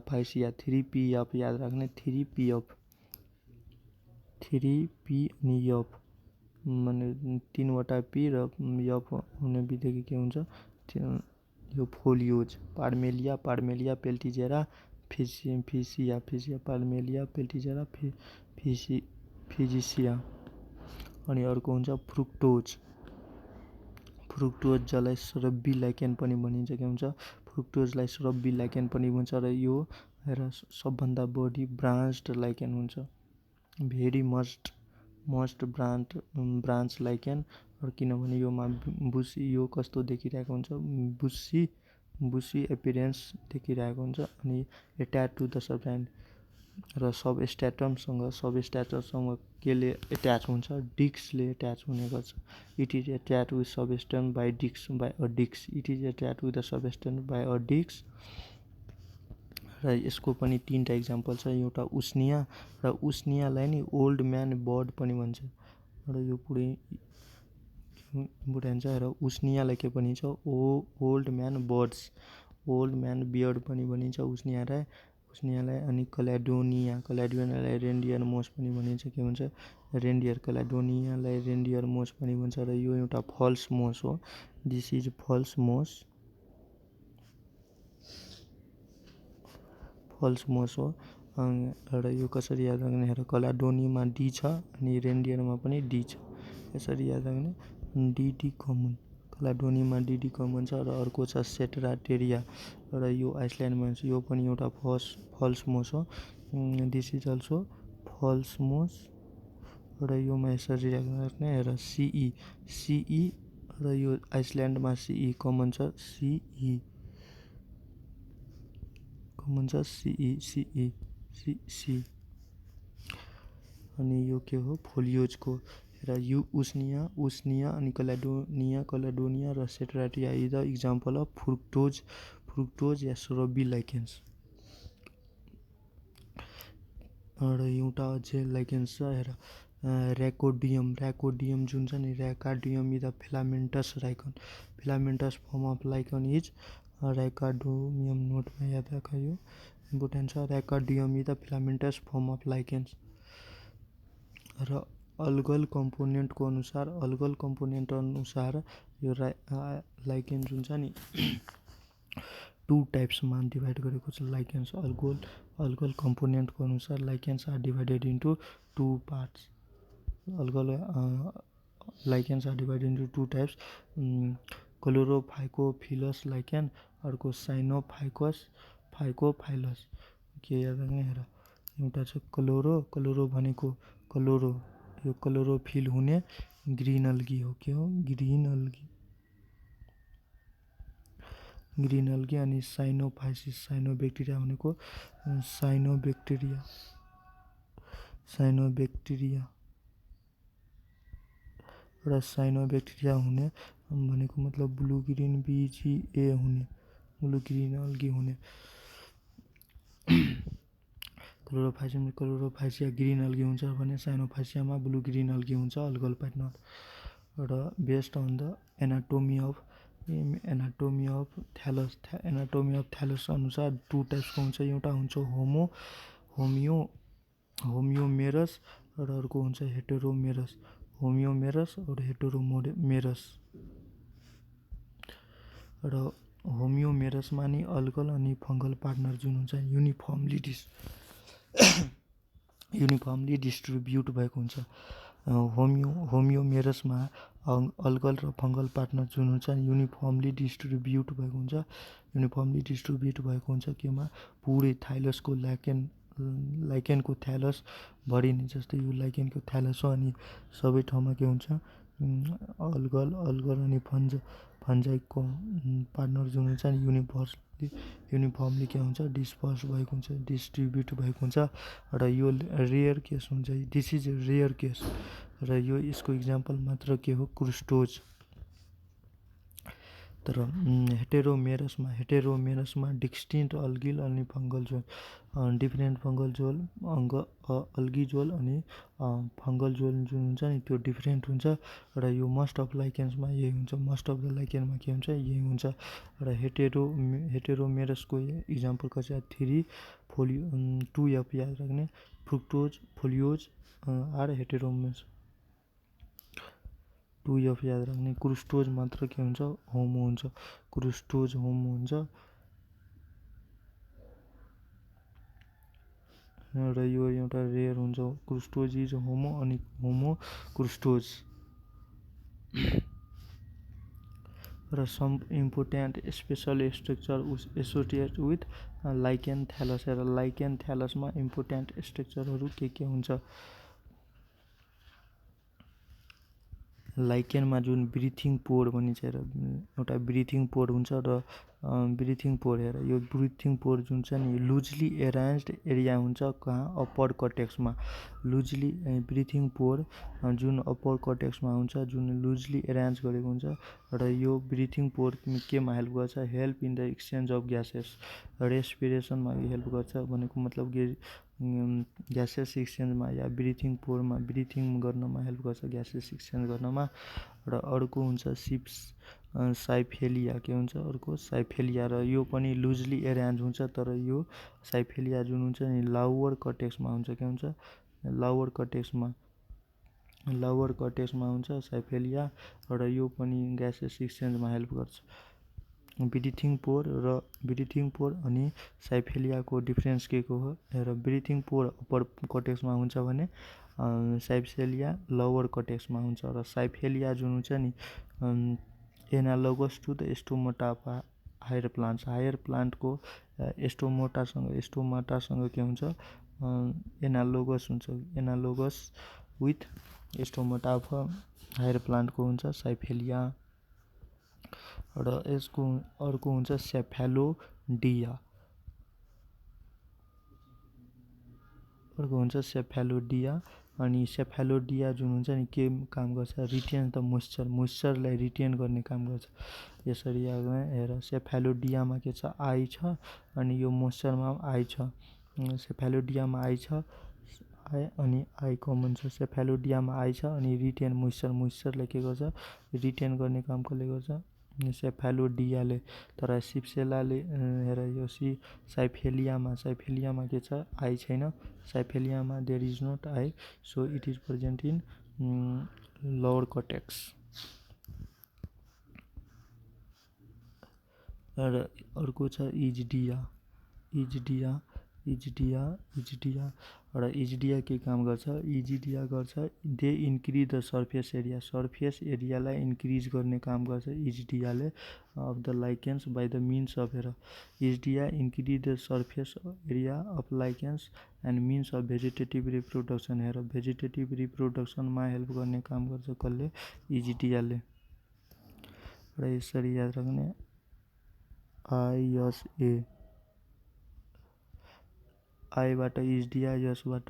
3P याद राख्ने 3P अनि यफ माने 3वटा पी र यफ हुने बित्तिकै के हुन्छ, यो फोलियोज। पार्मेलिया पेल्टिजेरा फिजिया पार्मेलिया पेल्टिजेरा फिजिसिया। अनि अर्को हुन्छ फ्रुक्टोज जसलाई स्रब्बी लाइकेन पनि भनिन्छ। के हुन्छ, फ्रुक्टोजलाई स्रब्बी लाइकेन पनि भन्छ र यो सबभन्दा बढी ब्रान्च्ड लाइकेन हुन्छ, भेरी मस्ट ब्रान्च लाइकेन। र किनभने योमा बुसी, यो कस्तो देखिरहेको हुन्छ, बुसी एपिरेन्स देखिरहेको हुन्छ। अनि एट्याच टु द सबस्ट्रेट र सबस्ट्रेटमसँग केले एट्याच हुन्छ, डिस्कले एट्याच हुने गर्छ। It is attach with substrate by a disc. It is attach with the substrate by a disc. र यसको पनि 3टा इक्जाम्पल छ। एउटा उस्निया, र उस्नियालाई नि ओल्ड म्यान बर्ड पनि भन्छ। र यो पुरै इम्पोर्टेन्ट छ। र उस्नियालाई के भनिन्छ, ओल्ड म्यान बियर्ड पनि भनिन्छ उस्नियालाई। अनि क्यालेडोनियालाई रेन्डियर मोस पनि भनिन्छ। के भन्छ, क्यालेडोनियालाई रेन्डियर मोस पनि भन्छ। र यो एउटा फल्स मोस हो। दिस इज फल्स मोस हो। र यो कसरी याद राख्ने, हेर क्यालेडोनियामा डी छ अनि रेन्डियरमा पनि डी छ। यसरी याद राख्ने, डिडी कमन, क्यालेडोनियामा डिडी कमन छ। र अर्को छ सेटराटेरिया, र यो आइसल्यान्डमा छ। यो पनि एउटा फल्स मोस हो। दिस इज अल्सो फल्स मोस। र योमा यसरी याद राख्ने, हेर सिई र यो आइसल्यान्डमा सिई कमन छ, सिई अनि यो के हो, फोलियोजको। र यो उस्निया अनि क्यालेडोनिया र Cetraria is the example of fruticose या स्रब्बी लाइकेन्स। र एउटा अझै लाइकेन्स छ, हेर र्याकोडियम जुन छ नि, Racodium is the filamentous form of lichen is Racodium. नोटमा याद राख, यो इम्पोर्टेन्ट छ। Racodium is the filamentous form of lichens. र अल्गल कम्पोनेन्टको अनुसार यो लाइकेन जुन छ नि 2 टाइप्समा डिभाइड गरेको छ। लाइकेन्स अल्गल कम्पोनेन्टको अनुसार lichens are divided into 2 parts. Lichens are divided into 2 types, chlorophycophilous lichen, अर्को फाइकोफाइलस। के याद राख्ने, हेर एउटा छ क्लोरो भनेको यो क्लोरोफिल हुने ग्रिन अल्गी हो। के हो, ग्रिन अल्गी। अनि साइनोबेक्टेरिया भनेको साइनोबेक्टेरिया र साइनोबेक्टेरिया हुने भनेको मतलब ब्लू ग्रिन BGA हुने, ब्लू ग्रिन अल्गी हुने। क्लोरोफाइसिया ग्रिन अल्गी हुन्छ भने साइनोफाइसियामा ब्लू ग्रिन अल्गी हुन्छ, अल्गल प्याटर्न। र based on the anatomy of thallus अनुसार 2 टाइप्सको हुन्छ। एउटा हुन्छ होमियोमेरस र अर्को हुन्छ हेटेरोमेरस। होमियोमेरस और हेटेरोमेरस। र होमियोमेरसमा नि अल्गल अनि फङ्गल पार्टनर जुन हुन्छ युनिफर्मली डिस्ट्रिब्युट भएको हुन्छ। होमियोमेरसमा अल्गल र फङ्गल पार्टनर जुन हुन्छ नि युनिफर्मली डिस्ट्रिब्युट भएको हुन्छ केमा पुरै थाइलसको लाइकेनको थ्यालस भरि नै जस्तै यो लाइकेनको थ्यालस हो। अनि सबै ठाउँमा के हुन्छ अल्गल अनि फन्जाइको पार्टनर जुन हुन्छ नि युनिफर्मली के हुन्छ डिस्ट्रिब्युट भएको हुन्छ र यो रेयर केस हुन्छ। दिस इज रेयर केस र यसको इक्जाम्पल मात्र के हो क्रुस्टोज। तर हेटेरोमेरसमा डिस्टिन्क्ट अल्गिल अनि fungal John different fungal John algae John अनि फङ्गल जोन जुन हुन्छ नि त्यो डिफ्रेन्ट हुन्छ र यो मोस्ट अफ लाइकेन्समा यही हुन्छ। मोस्ट अफ द लाइकेनमा के हुन्छ यही हुन्छ र हेटेरोमेरसको इक्जाम्पल कसै 2F याद राख्ने फ्रुक्टोज फोलियोज आर हेटेरोमेरस 2F याद राख्ने। क्रुस्टोज मात्र के हुन्छ होमो हुन्छ क्रुस्टोज होमो हुन्छ र यो एउटा रेयर हुन्छ क्रुस्टोज इज होमो अनि होमो क्रुस्टोज। र some important special structure associate with lichen thallus र लाइकेन थ्यालसमा इम्पोर्टेन्ट स्ट्रक्चरहरू के हुन्छ लाइकेनमा जुन ब्रिथिङ पोर भनिन्छ एउटा ब्रिथिङ पोर हुन्छ र ब्रिथिङ पोर यो ब्रिथिङ पोर जुन छ नि लुजली एरेन्ज्ड एरिया हुन्छ कहाँ अप्पर कर्टेक्समा लुजली ब्रिथिङ पोर जुन अप्पर कर्टेक्समा हुन्छ जुन लुजली एरेन्ज गरेको हुन्छ र यो ब्रिथिङ पोर केमा हेल्प गर्छ help in the exchange of gases रेस्पिरेसनमा हेल्प गर्छ भनेको मतलब ग्यासेस एक्सचेन्जमा या ब्रिथिङ पोरमा ब्रिथिङ गर्नमा हेल्प गर्छ ग्यासेस एक्सचेन्ज गर्नमा। र अर्को हुन्छ साइफेलिया के हुन्छ अर्को साइफेलिया र यो पनि लुजली एरेन्ज हुन्छ तर यो साइफेलिया जुन हुन्छ नि लोवर कर्टेक्समा हुन्छ के हुन्छ लोवर कर्टेक्समा हुन्छ साइफेलिया र यो पनि ग्यासेस एक्सचेन्जमा हेल्प गर्छ। ब्रिथिङ पोर अनि साइफेलियाको डिफ्रेन्स के हो र ब्रिथिङ पोर अप्पर कर्टेक्समा हुन्छ भने साइफेलिया लोवर कर्टेक्समा हुन्छ र साइफेलिया जुन हुन्छ नि analogous to the stomata of higher प्लान्टको स्टोमाटासँग के हुन्छ analogous with stomata of higher प्लान्टको हुन्छ साइफेलिया। र यसको अर्को हुन्छ सेफेलोडिया अनि सेफेलोडिया जुन हुन्छ नि के काम गर्छ रिटेन द मोइस्चरलाई रिटेन गर्ने काम गर्छ। यसरी हेर सेफेलोडियामा के छ आई छ अनि यो मोइस्चरमा आई छ सेफेलोडियामा आई छ अनि आई कमन छ सेफेलोडियामा आई छ अनि रिटेन मोइस्चरलाई के गर्छ रिटेन गर्ने काम कसले गर्छ सेफेलोडियाले। तर सिप्सेलाले हेर यो साइफेलियामा के छ आई छैन साइफेलियामा there is not I so it is present in lower cortex. र अर्को छ इजडिया के काम गर्छ दे इन्क्रिज द सर्फेस एरियालाई इन्क्रिज गर्ने काम गर्छ इजडियाले of the lichens by the means of isidia increase the surface area of lichens and means of vegetative reproduction vegetative रिप्रोडक्सनमा हेल्प गर्ने काम गर्छ कसले इजडियाले। र यसरी याद राख्ने आईबाट इजडिया यसबाट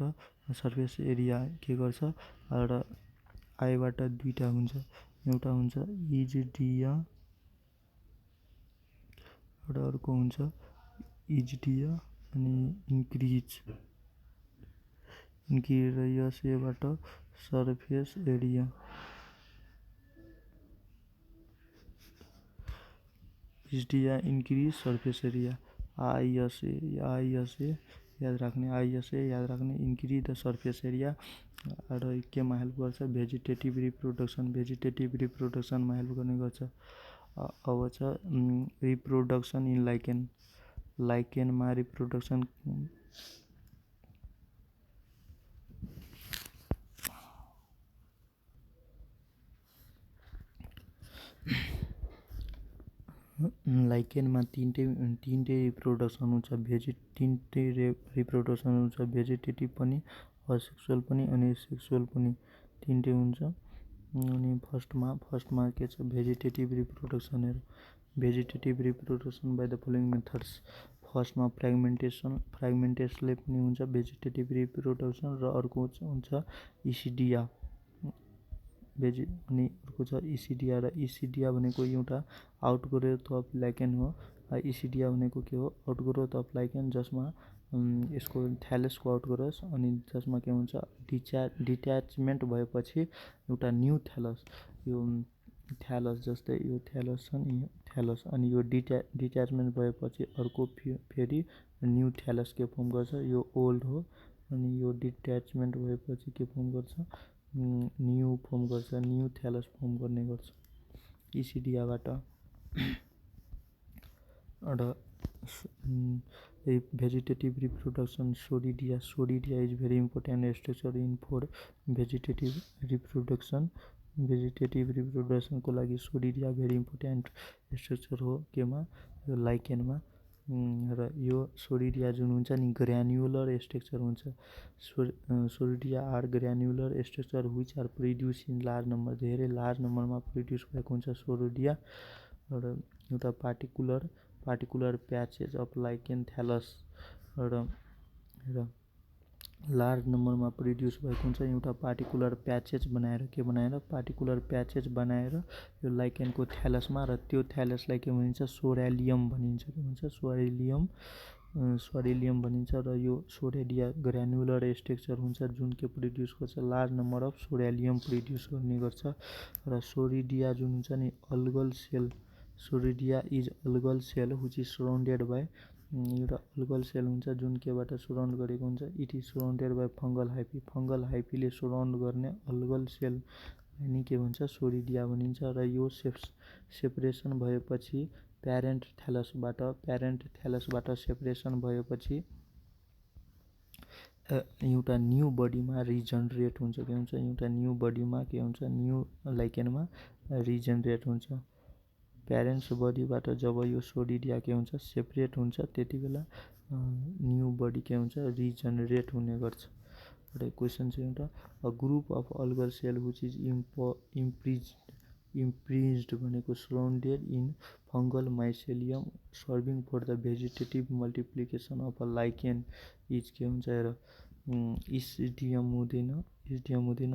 सर्फेस एरिया के गर्छ र आईबाट दुईटा हुन्छ एउटा हुन्छ इजडिया र अर्को हुन्छ इजडिया अनि इन्क्रिज र यसबाट surface area isidia increase surface area ISA याद राख्ने इन्क्रिज द सर्फेस एरिया र केमा हेल्प गर्छ भेजिटेटिभ रिप्रोडक्सनमा हेल्प गर्ने गर्छ। अब छ रिप्रोडक्सन इन लाइकेनमा रिप्रोडक्सन लाइकेनमा तिनटै रिप्रोडक्सन हुन्छ, रिप्रोडक्सन हुन्छ, भेजिटेटिभ पनि, असेक्सुअल पनि अनि सेक्सुअल पनि, तिनटै हुन्छ। अनि फर्स्टमा के छ, भेजिटेटिभ रिप्रोडक्सन हेर। Vegetative reproduction by the following methods. फर्स्टमा फ्रेगमेन्टेसले पनि हुन्छ भेजिटेटिभ रिप्रोडक्सन, र अर्को हुन्छ इसिडिया। अनि अर्को छ इसिडिया, र इसिडिया भनेको एउटा आउटग्रोथ अफ लाइकेन हो। इसिडिया भनेको के हो, आउटग्रोथ अफ लाइकेन, जसमा यसको थ्यालसको आउटग्रोथ, अनि जसमा के हुन्छ डिट्याचमेन्ट भएपछि एउटा न्यू थ्यालस, यो थ्यालस जस्तै यो थ्यालस छ नि, यो थ्यालस, अनि यो डिट्याचमेन्ट भएपछि अर्को फेरि न्यू थ्यालस के फर्म गर्छ, यो ओल्ड हो। अनि यो डिट्याचमेन्ट भएपछि के फर्म गर्छ, न्यू फर्म गर्छ, न्यू थ्यालस फर्म गर्ने गर्छ इसिडियाबाट। र vegetative reproduction, soredia is very important structure in for vegetative reproduction. Vegetative रिप्रोडक्सनको लागि सोरिडिया भेरी इम्पोर्टेन्ट स्ट्रक्चर हो, केमा, यो लाइकेनमा। र यो सोरिडिया जुन हुन्छ नि ग्रान्युलर स्ट्रक्चर हुन्छ। Soredia are granular structure which are produce in large number, धेरै लार्ज नम्बरमा प्रोड्युस भएको हुन्छ सोरिडिया। र एउटा particular patches of lichen thallus, र लार्ज नम्बरमा प्रोड्युस भएको हुन्छ, एउटा पार्टिकुलर प्याचेज बनाएर, के बनाएर, पार्टिकुलर प्याचेज बनाएर यो लाइकेनको थ्यालसमा, र त्यो थ्यालसलाई के भनिन्छ, सोरेलियम भनिन्छ। के भन्छ, सोरेलियम भनिन्छ। र यो सोरिडिया ग्रान्युलर स्ट्रक्चर हुन्छ जुन के प्रोड्युस गर्छ, large number of soralium produce गर्ने गर्छ। र सोरिडिया जुन हुन्छ नि algal cell, soredia is algal cell which is surrounded by, एउटा अल्गल सेल हुन्छ जुन केबाट सराउन्ड गरेको हुन्छ, it is surrounded by fungal hyphae, fungal हाइफीले सराउन्ड गर्ने अल्गल सेल नि के भन्छ, सोरिडिया भनिन्छ। र यो सेपरेसन भएपछि प्यारेन्ट थ्यालसबाट सेपरेसन भएपछि एउटा न्यू बडीमा रिजनरेट हुन्छ। के हुन्छ, एउटा न्यू बडीमा के हुन्छ, न्यू लाइकेनमा रिजनरेट हुन्छ। प्यारेन्ट्स बडीबाट जब यो सोरिडिया के हुन्छ, सेपरेट हुन्छ, त्यति बेला न्यू बडी के हुन्छ, रिजनरेट हुने गर्छ। र क्वेसन चाहिँ एउटा, a group of algal cell which is imprisoned भनेको surrounded in fungal mycelium serving for the vegetative multiplication of a lichen is के हुन्छ हेर, इस्डियम हुँदैन,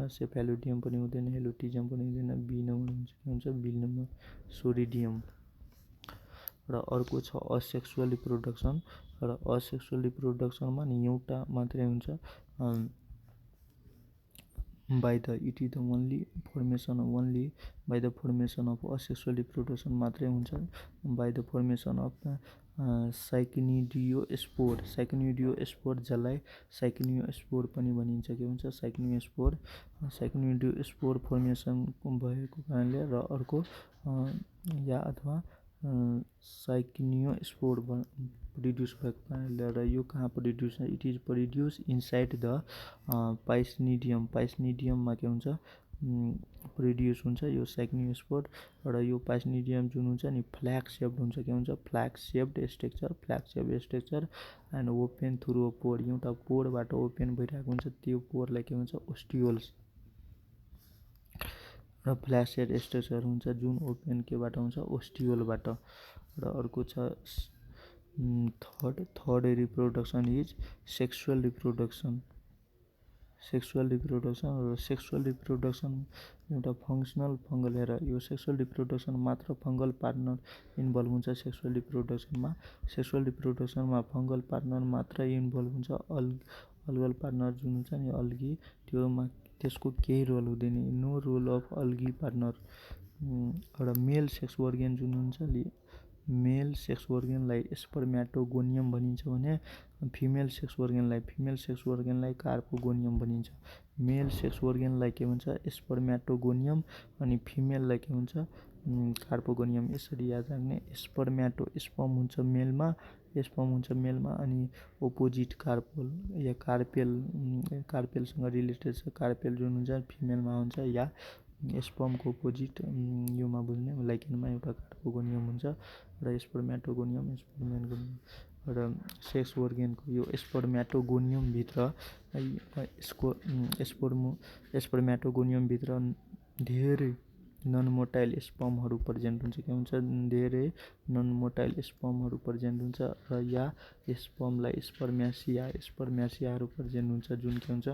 सेफालोडियम पनि हुँदैन, हेलोटिजम पनि हुँदैन, बी नम्बर हुन्छ, के हुन्छ, बी नम्बर सोरिडियम। र अर्को छ असेक्सुअल रिप्रोडक्सन, र असेक्सुअल रिप्रोडक्सनमा नि एउटा मात्रै हुन्छ, by the it is the only formation by the formation of asexual reproduction मात्रै हुन्छ, by the formation of साइक्निडियोस्पोर, जसलाई साइक्नियोस्पोर पनि भनिन्छ। के भन्छ, साइक्निडियोस्पोर फर्मेसन भएको कारणले, र अर्को या अथवा साइक्नियोस्पोर प्रोड्युस भएको कारणले, र यो कहाँ produce, it is produce inside the पाइसनिडियममा के हुन्छ, प्रोड्युस हुन्छ यो साइक्नियोस्पोर। र यो पाइसनिडियम जुन हुन्छ नि फ्ल्याग सेप्ड हुन्छ। के हुन्छ, flag shaped structure and open through a pore, एउटा पोरबाट ओपेन भइरहेको हुन्छ, त्यो पोरलाई के भन्छ, ओस्टियोल्स। र फ्ल्यासेड स्ट्रक्चर हुन्छ जुन ओपेन केबाट हुन्छ, ओस्टियोलबाट। र अर्को छ third reproduction is sexual reproduction. र सेक्सुअल रिप्रोडक्सन एउटा फङ्गल हेर, यो सेक्सुअल रिप्रोडक्सन मात्र फङ्गल पार्टनर इन्भल्भ हुन्छ। सेक्सुअल रिप्रोडक्सनमा फङ्गल पार्टनर मात्र इन्भल्भ हुन्छ। अल्गल पार्टनर जुन हुन्छ नि अल्गी, त्यसको केही रोल हुँदैन, no role of algae partner. एउटा मेल सेक्स अर्गेन जुन हुन्छ, मेल सेक्स अर्गेनलाई स्पर्म्याटोगोनियम भनिन्छ भने फिमेल सेक्स अर्गेनलाई कार्पोगोनियम भनिन्छ। मेल सेक्स अर्गेनलाई के भन्छ, स्पर्म्याटोगोनियम, अनि फिमेललाई के भन्छ, कार्पोगोनियम। यसरी याद राख्ने, स्पर्म हुन्छ मेलमा, अनि ओपोजिट कार्पेलसँग रिलेटेड छ, कार्पेल जुन हुन्छ फिमेलमा हुन्छ, या स्पर्मको अपोजिट योमा बुझ्ने लाइकेनमा एउटा कार्पोगोनियम हुन्छ र स्पर्म्याटोगोनियम र सेक्स अर्गेनको यो स्पर्म्याटोगोनियमभित्र स्पर्म्याटोगोनियमभित्र धेरै नन मोटाइल स्पर्महरू प्रेजेन्ट हुन्छ। के हुन्छ धेरै नन मोटाइल स्पर्महरू प्रेजेन्ट हुन्छ र या स्पर्मलाई स्पर्म्यासियाहरू प्रेजेन्ट हुन्छ जुन के हुन्छ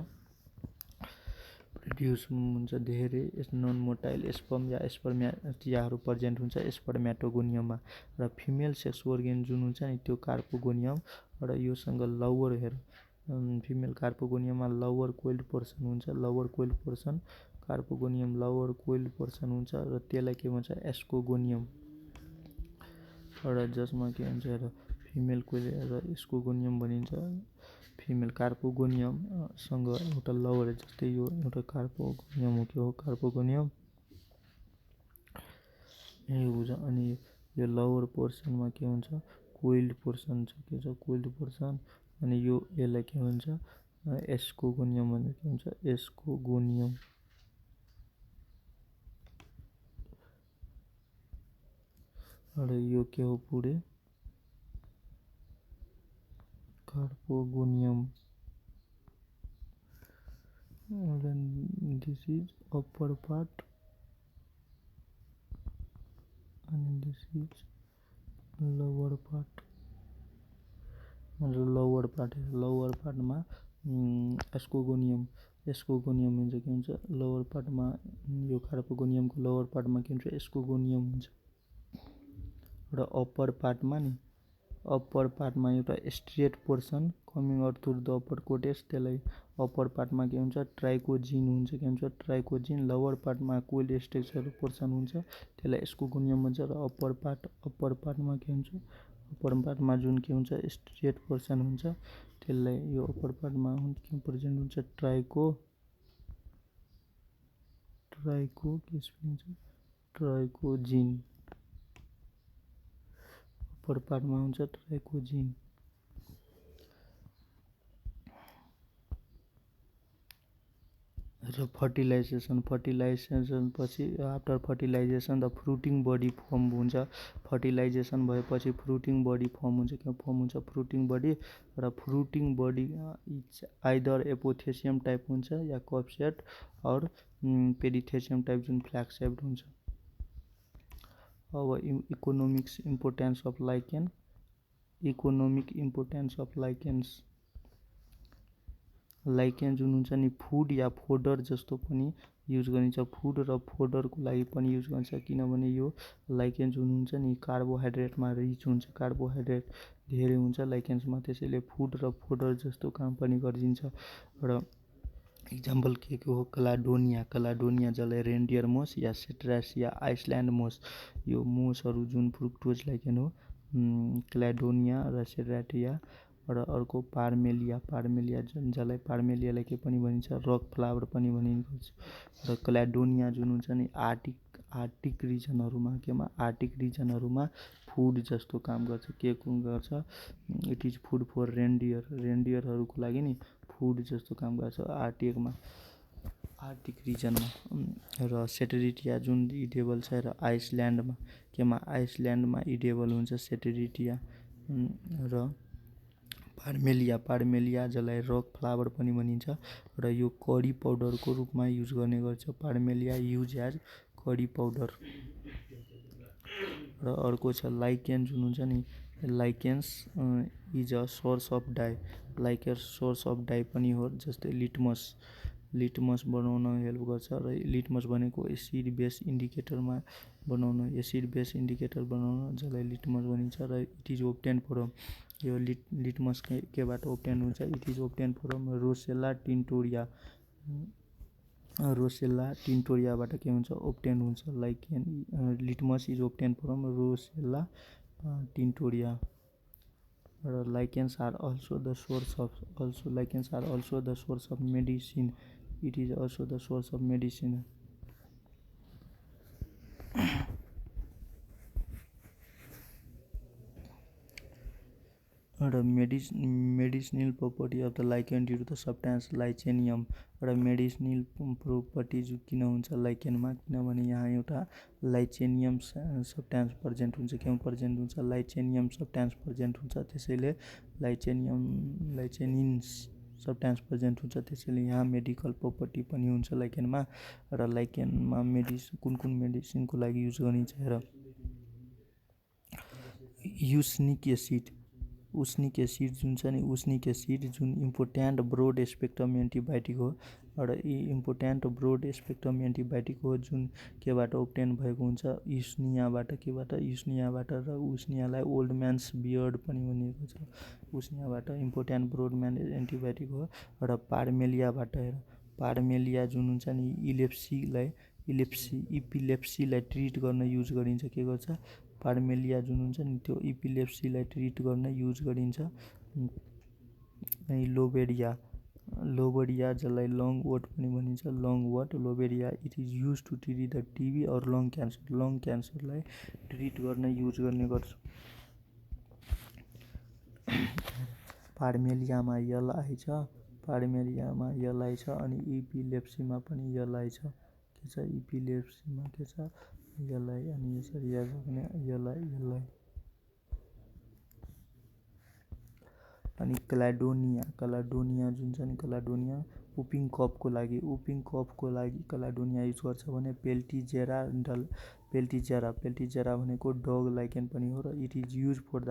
प्रोड्युस हुन्छ धेरै नन मोटाइल स्पर्म या स्पर्म्यासियाहरू प्रेजेन्ट हुन्छ स्पर्म्याटोगोनियममा। र फिमेल सेक्स अर्गेन जुन हुन्छ नि त्यो कार्पोगोनियम र योसँग लोवर फिमेल कार्पोगोनियममा लोवर कोइल्ड पोर्सन हुन्छ। Lower coiled portion carpogonium lower coiled portion हुन्छ र त्यसलाई के भन्छ एस्कोगोनियम र जसमा के हुन्छ र फिमेल कोइल र एस्कोगोनियम भनिन्छ। फिमेल कार्पोगोनियमसँग एउटा लोवर जस्तै यो एउटा कार्पोगोनियम हो। के हो कार्पोगोनियम यो बुझ। अनि यो लोवर पोर्सनमा के हुन्छ कोइल्ड पोर्सन छ। के छ कोइल्ड पोर्सन अनि यसलाई के भन्छ एस्कोगोनियम भनेर के हुन्छ एस्कोगोनियम। र यो के हो पुढे carpogonium. This is upper part and this is lower part। Lower पार्टमा एस्कोगोनियम हुन्छ। के हुन्छ लोवर पार्टमा यो कार्पोगोनियमको लोवर पार्टमा के हुन्छ एस्कोगोनियम हुन्छ। र अप्पर पार्टमा एउटा straight portion coming out through the upper cortex त्यसलाई अप्पर पार्टमा के हुन्छ ट्राइकोजिन हुन्छ। के हुन्छ ट्राइकोजिन। लोवर पार्टमा कोइल्ड स्ट्रक्चर पोर्सन हुन्छ त्यसलाई एस्कोगोनियम भन्छ। र अप्पर पार्टमा के हुन्छ अप्पर पार्टमा जुन के हुन्छ स्ट्रेट पोर्सन हुन्छ त्यसलाई यो अप्पर पार्टमा के प्रेजेन्ट हुन्छ ट्राइकोजिन। अप्पर पार्टमा हुन्छ ट्राइकोजिन। र फर्टिलाइजेसन पछि after fertilization the fruiting body form हुन्छ। फर्टिलाइजेसन भएपछि फ्रुटिङ बडी फर्म हुन्छ। के फर्म हुन्छ फ्रुटिङ बडी। र फ्रुटिङ बडी आइदर एपोथेसियम टाइप हुन्छ या कप सेट और पेरिथेसियम टाइप जुन फ्ल्याग सेप्ड हुन्छ। अब economic importance of lichens lichen जुन हुन्छ नि फुड या फोडर जस्तो पनि युज गरिन्छ। फुड र फोडरको लागि पनि युज गरिन्छ किनभने यो लाइकेन जुन हुन्छ नि कार्बोहाइड्रेटमा रिच हुन्छ। कार्बोहाइड्रेट धेरै हुन्छ लाइकेन्समा त्यसैले फुड र फोडर जस्तो काम पनि गरिन्छ। र इक्जाम्पल के हो क्लाडोनिया जसलाई रेन्डियर मोस या सिट्रास या आइसल्यान्ड मोस यो मोसहरू जुन फ्रुक्टोज लाइकेन हो क्लाडोनिया र सिट्राटिया। र अर्को पार्मेलिया जसलाई पार्मेलियालाई के पनि भनिन्छ रक फ्लावर पनि भनिन्छ। र क्लाडोनिया जुन हुन्छ नि आर्टिक रिजनहरूमा फुड जस्तो काम गर्छ। के गर्छ इट इज फुड फर रेन्डियरहरूको लागि नि फुड जस्तो काम गर्छ आर्टिक रिजनमा। र सेटेरिटिया जुन इडेबल छ र आइसल्यान्डमा इडेबल हुन्छ सेटेरिटिया। र पार्मेलिया जसलाई रक फ्लावर पनि भनिन्छ र यो कडी पाउडरको रूपमा युज गर्ने गर्छ। Parmelia use as curry powder. र अर्को छ लाइकेन जुन हुन्छ नि lichens is a source of dye पनि हो। जस्तै लिटमस बनाउन हेल्प गर्छ। र लिटमस भनेको एसिड बेस इन्डिकेटर बनाउन जसलाई लिटमस भनिन्छ। र इट इज ओब्टेन फ्रम यो लिटमस केबाट ओब्टेन हुन्छ it is obtain from Roccella टिन्टोरियाबाट के हुन्छ ओब्टेन हुन्छ। Lichen litmus is obtain from Roccella tinctoria. र lichens are also the source of medicine. It is also the source of medicine. एउटा medicinal property of the lichen due to the substance lichenin. एउटा medicinal properties किन हुन्छ लाइकेनमा, किनभने यहाँ एउटा लाइचेनियम सब्स्टान्स present हुन्छ। के प्रेजेन्ट हुन्छ? लाइचेनियम सब्स्टान्स प्रेजेन्ट हुन्छ, त्यसैले लाइचेनिन सब्स्टान्स प्रेजेन्ट हुन्छ, त्यसैले यहाँ मेडिकल प्रोपर्टी पनि हुन्छ लाइकेनमा। र लाइकेनमा कुन कुन मेडिसिनको लागि युज गरिन्छ हेर। युस्निक एसिड जुन छ नि, युस्निक एसिड जुन इम्पोर्टेन्ट ब्रोड स्पेक्ट्रम एन्टिबायोटिक हो। एउटा इम्पोर्टेन्ट ब्रोड स्पेक्ट्रम एन्टिबायोटिक हो जुन केबाट ओब्टेन भएको हुन्छ? युस्नियाबाट। केबाट? युस्नियाबाट। र युस्नियालाई ओल्ड म्यान्स बियर्ड पनि भनिएको छ। युस्नियाबाट इम्पोर्टेन्ट ब्रोड म्यान एन्टिबायोटिक हो। र पार्मेलियाबाट हेर, पार्मेलिया जुन हुन्छ नि इपिलेप्सीलाई ट्रिट गर्न युज गरिन्छ। के गर्छ? पार्मेलिया जुन हुन्छ नि त्यो इपिलेप्सीलाई ट्रिट गर्न युज गरिन्छ। अनि लोबेरिया जसलाई लङ वट पनि भनिन्छ, lungwort Lobaria, it is use to treat the TB or lung cancer. Lung क्यान्सरलाई ट्रिट गर्न युज गर्ने गर्छ। पार्मेलियामा यल आइछ, अनि इपिलेप्सीमा पनि यल आइछ। के छ? इपिलेप्सीमा के छ? यसलाई अनि यसरी याद राख्ने यसलाई। अनि क्लाडोनिया जुन छ नि, क्लाडोनिया वुपिङ कफको लागि क्लाडोनिया युज गर्छ भने पेल्टिजेरा भनेको डग लाइकेन पनि हो र it is use for the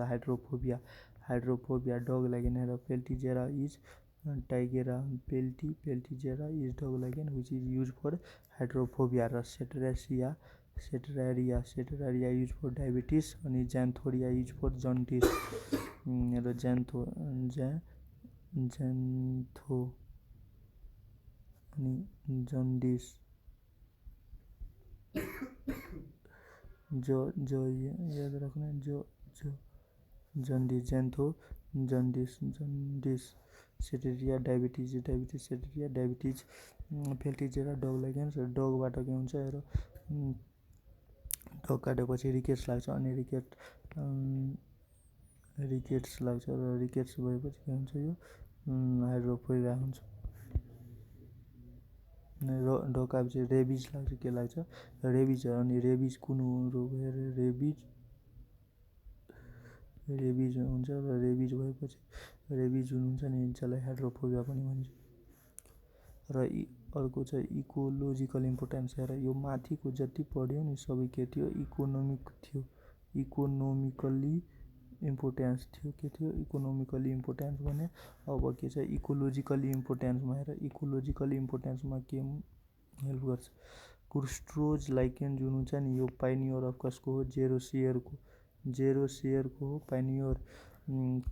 hydrophobia dog lichen. र पेल्टिजेरा इज टाइगेरा Peltigera is dog lichen which is use for hydrophobia. र सेटेरारिया युज फर डायबिटिस। अनि ज्यान्थोरिया युज फर जन्डिस। र ज्यान्थो अनि जन्डिस याद राख्ने jaundice xantho jaundice. Cetraria diabetes Cetraria diabetes. Peltigera dog lichen. डगबाट के हुन्छ हेर, डग काटेपछि रिकेट्स लाग्छ, अनि रिकेट्स लाग्छ र रिकेट्स भएपछि के हुन्छ? यो हाइड्रोफोबिया हुन्छ। डग काटेपछि रेबिज लाग्छ। के लाग्छ? रेबिज। अनि रेबिज कुन रोग हो? रेबिज हुन्छ। र रेबिज भएपछि रेबिज जुन हुन्छ नि जसलाई हाइड्रोफोबिया पनि भन्छ। र अर्को छ इकोलोजिकल इम्पोर्टेन्स। हेर, यो माथिको जति पढ्यो नि सबै के थियो? इकोनोमिकल्ली इम्पोर्टेन्स थियो। के थियो? इकोनोमिकल्ली इम्पोर्टेन्स भने अब के छ? इकोलोजिकल्ली इम्पोर्टेन्समा हेर, इकोलोजिकल इम्पोर्टेन्समा के हेल्प गर्छ? क्रुस्टोज लाइकेन जुन हुन्छ नि यो पाइनियर अफ कसको हो? जेरोसियरको हो पाइनियर।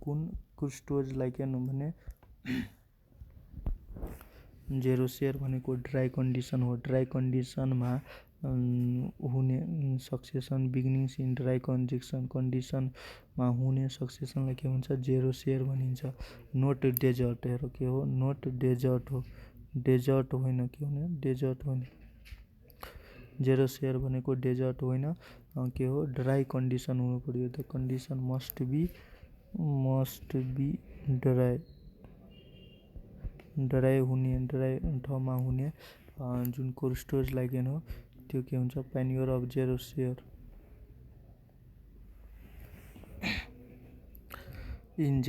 कुन क्रुस्टोज लाइकेन भने जेरोसियर भनेको ड्राई कन्डिसन हो। ड्राई कन्डिसनमा हुने सक्सेसन बिगिनिङ्स इन ड्राई कन्डिसनमा हुने सक्सेसनलाई के भन्छ? जेरोसियर भनिन्छ। Note desert. हेर, के हो? नोट डेजर्ट हो, डेजर्ट होइन। के हुने? डेजर्ट होइन। जेरोसियर भनेको डेजर्ट होइन, के हो? ड्राई कन्डिसन हुनु पर्यो। The condition must be dry ठाउँमा हुने जुन क्रुस्टोज लाइकेन हो त्यो के हुन्छ? Pioneer of xerosere. In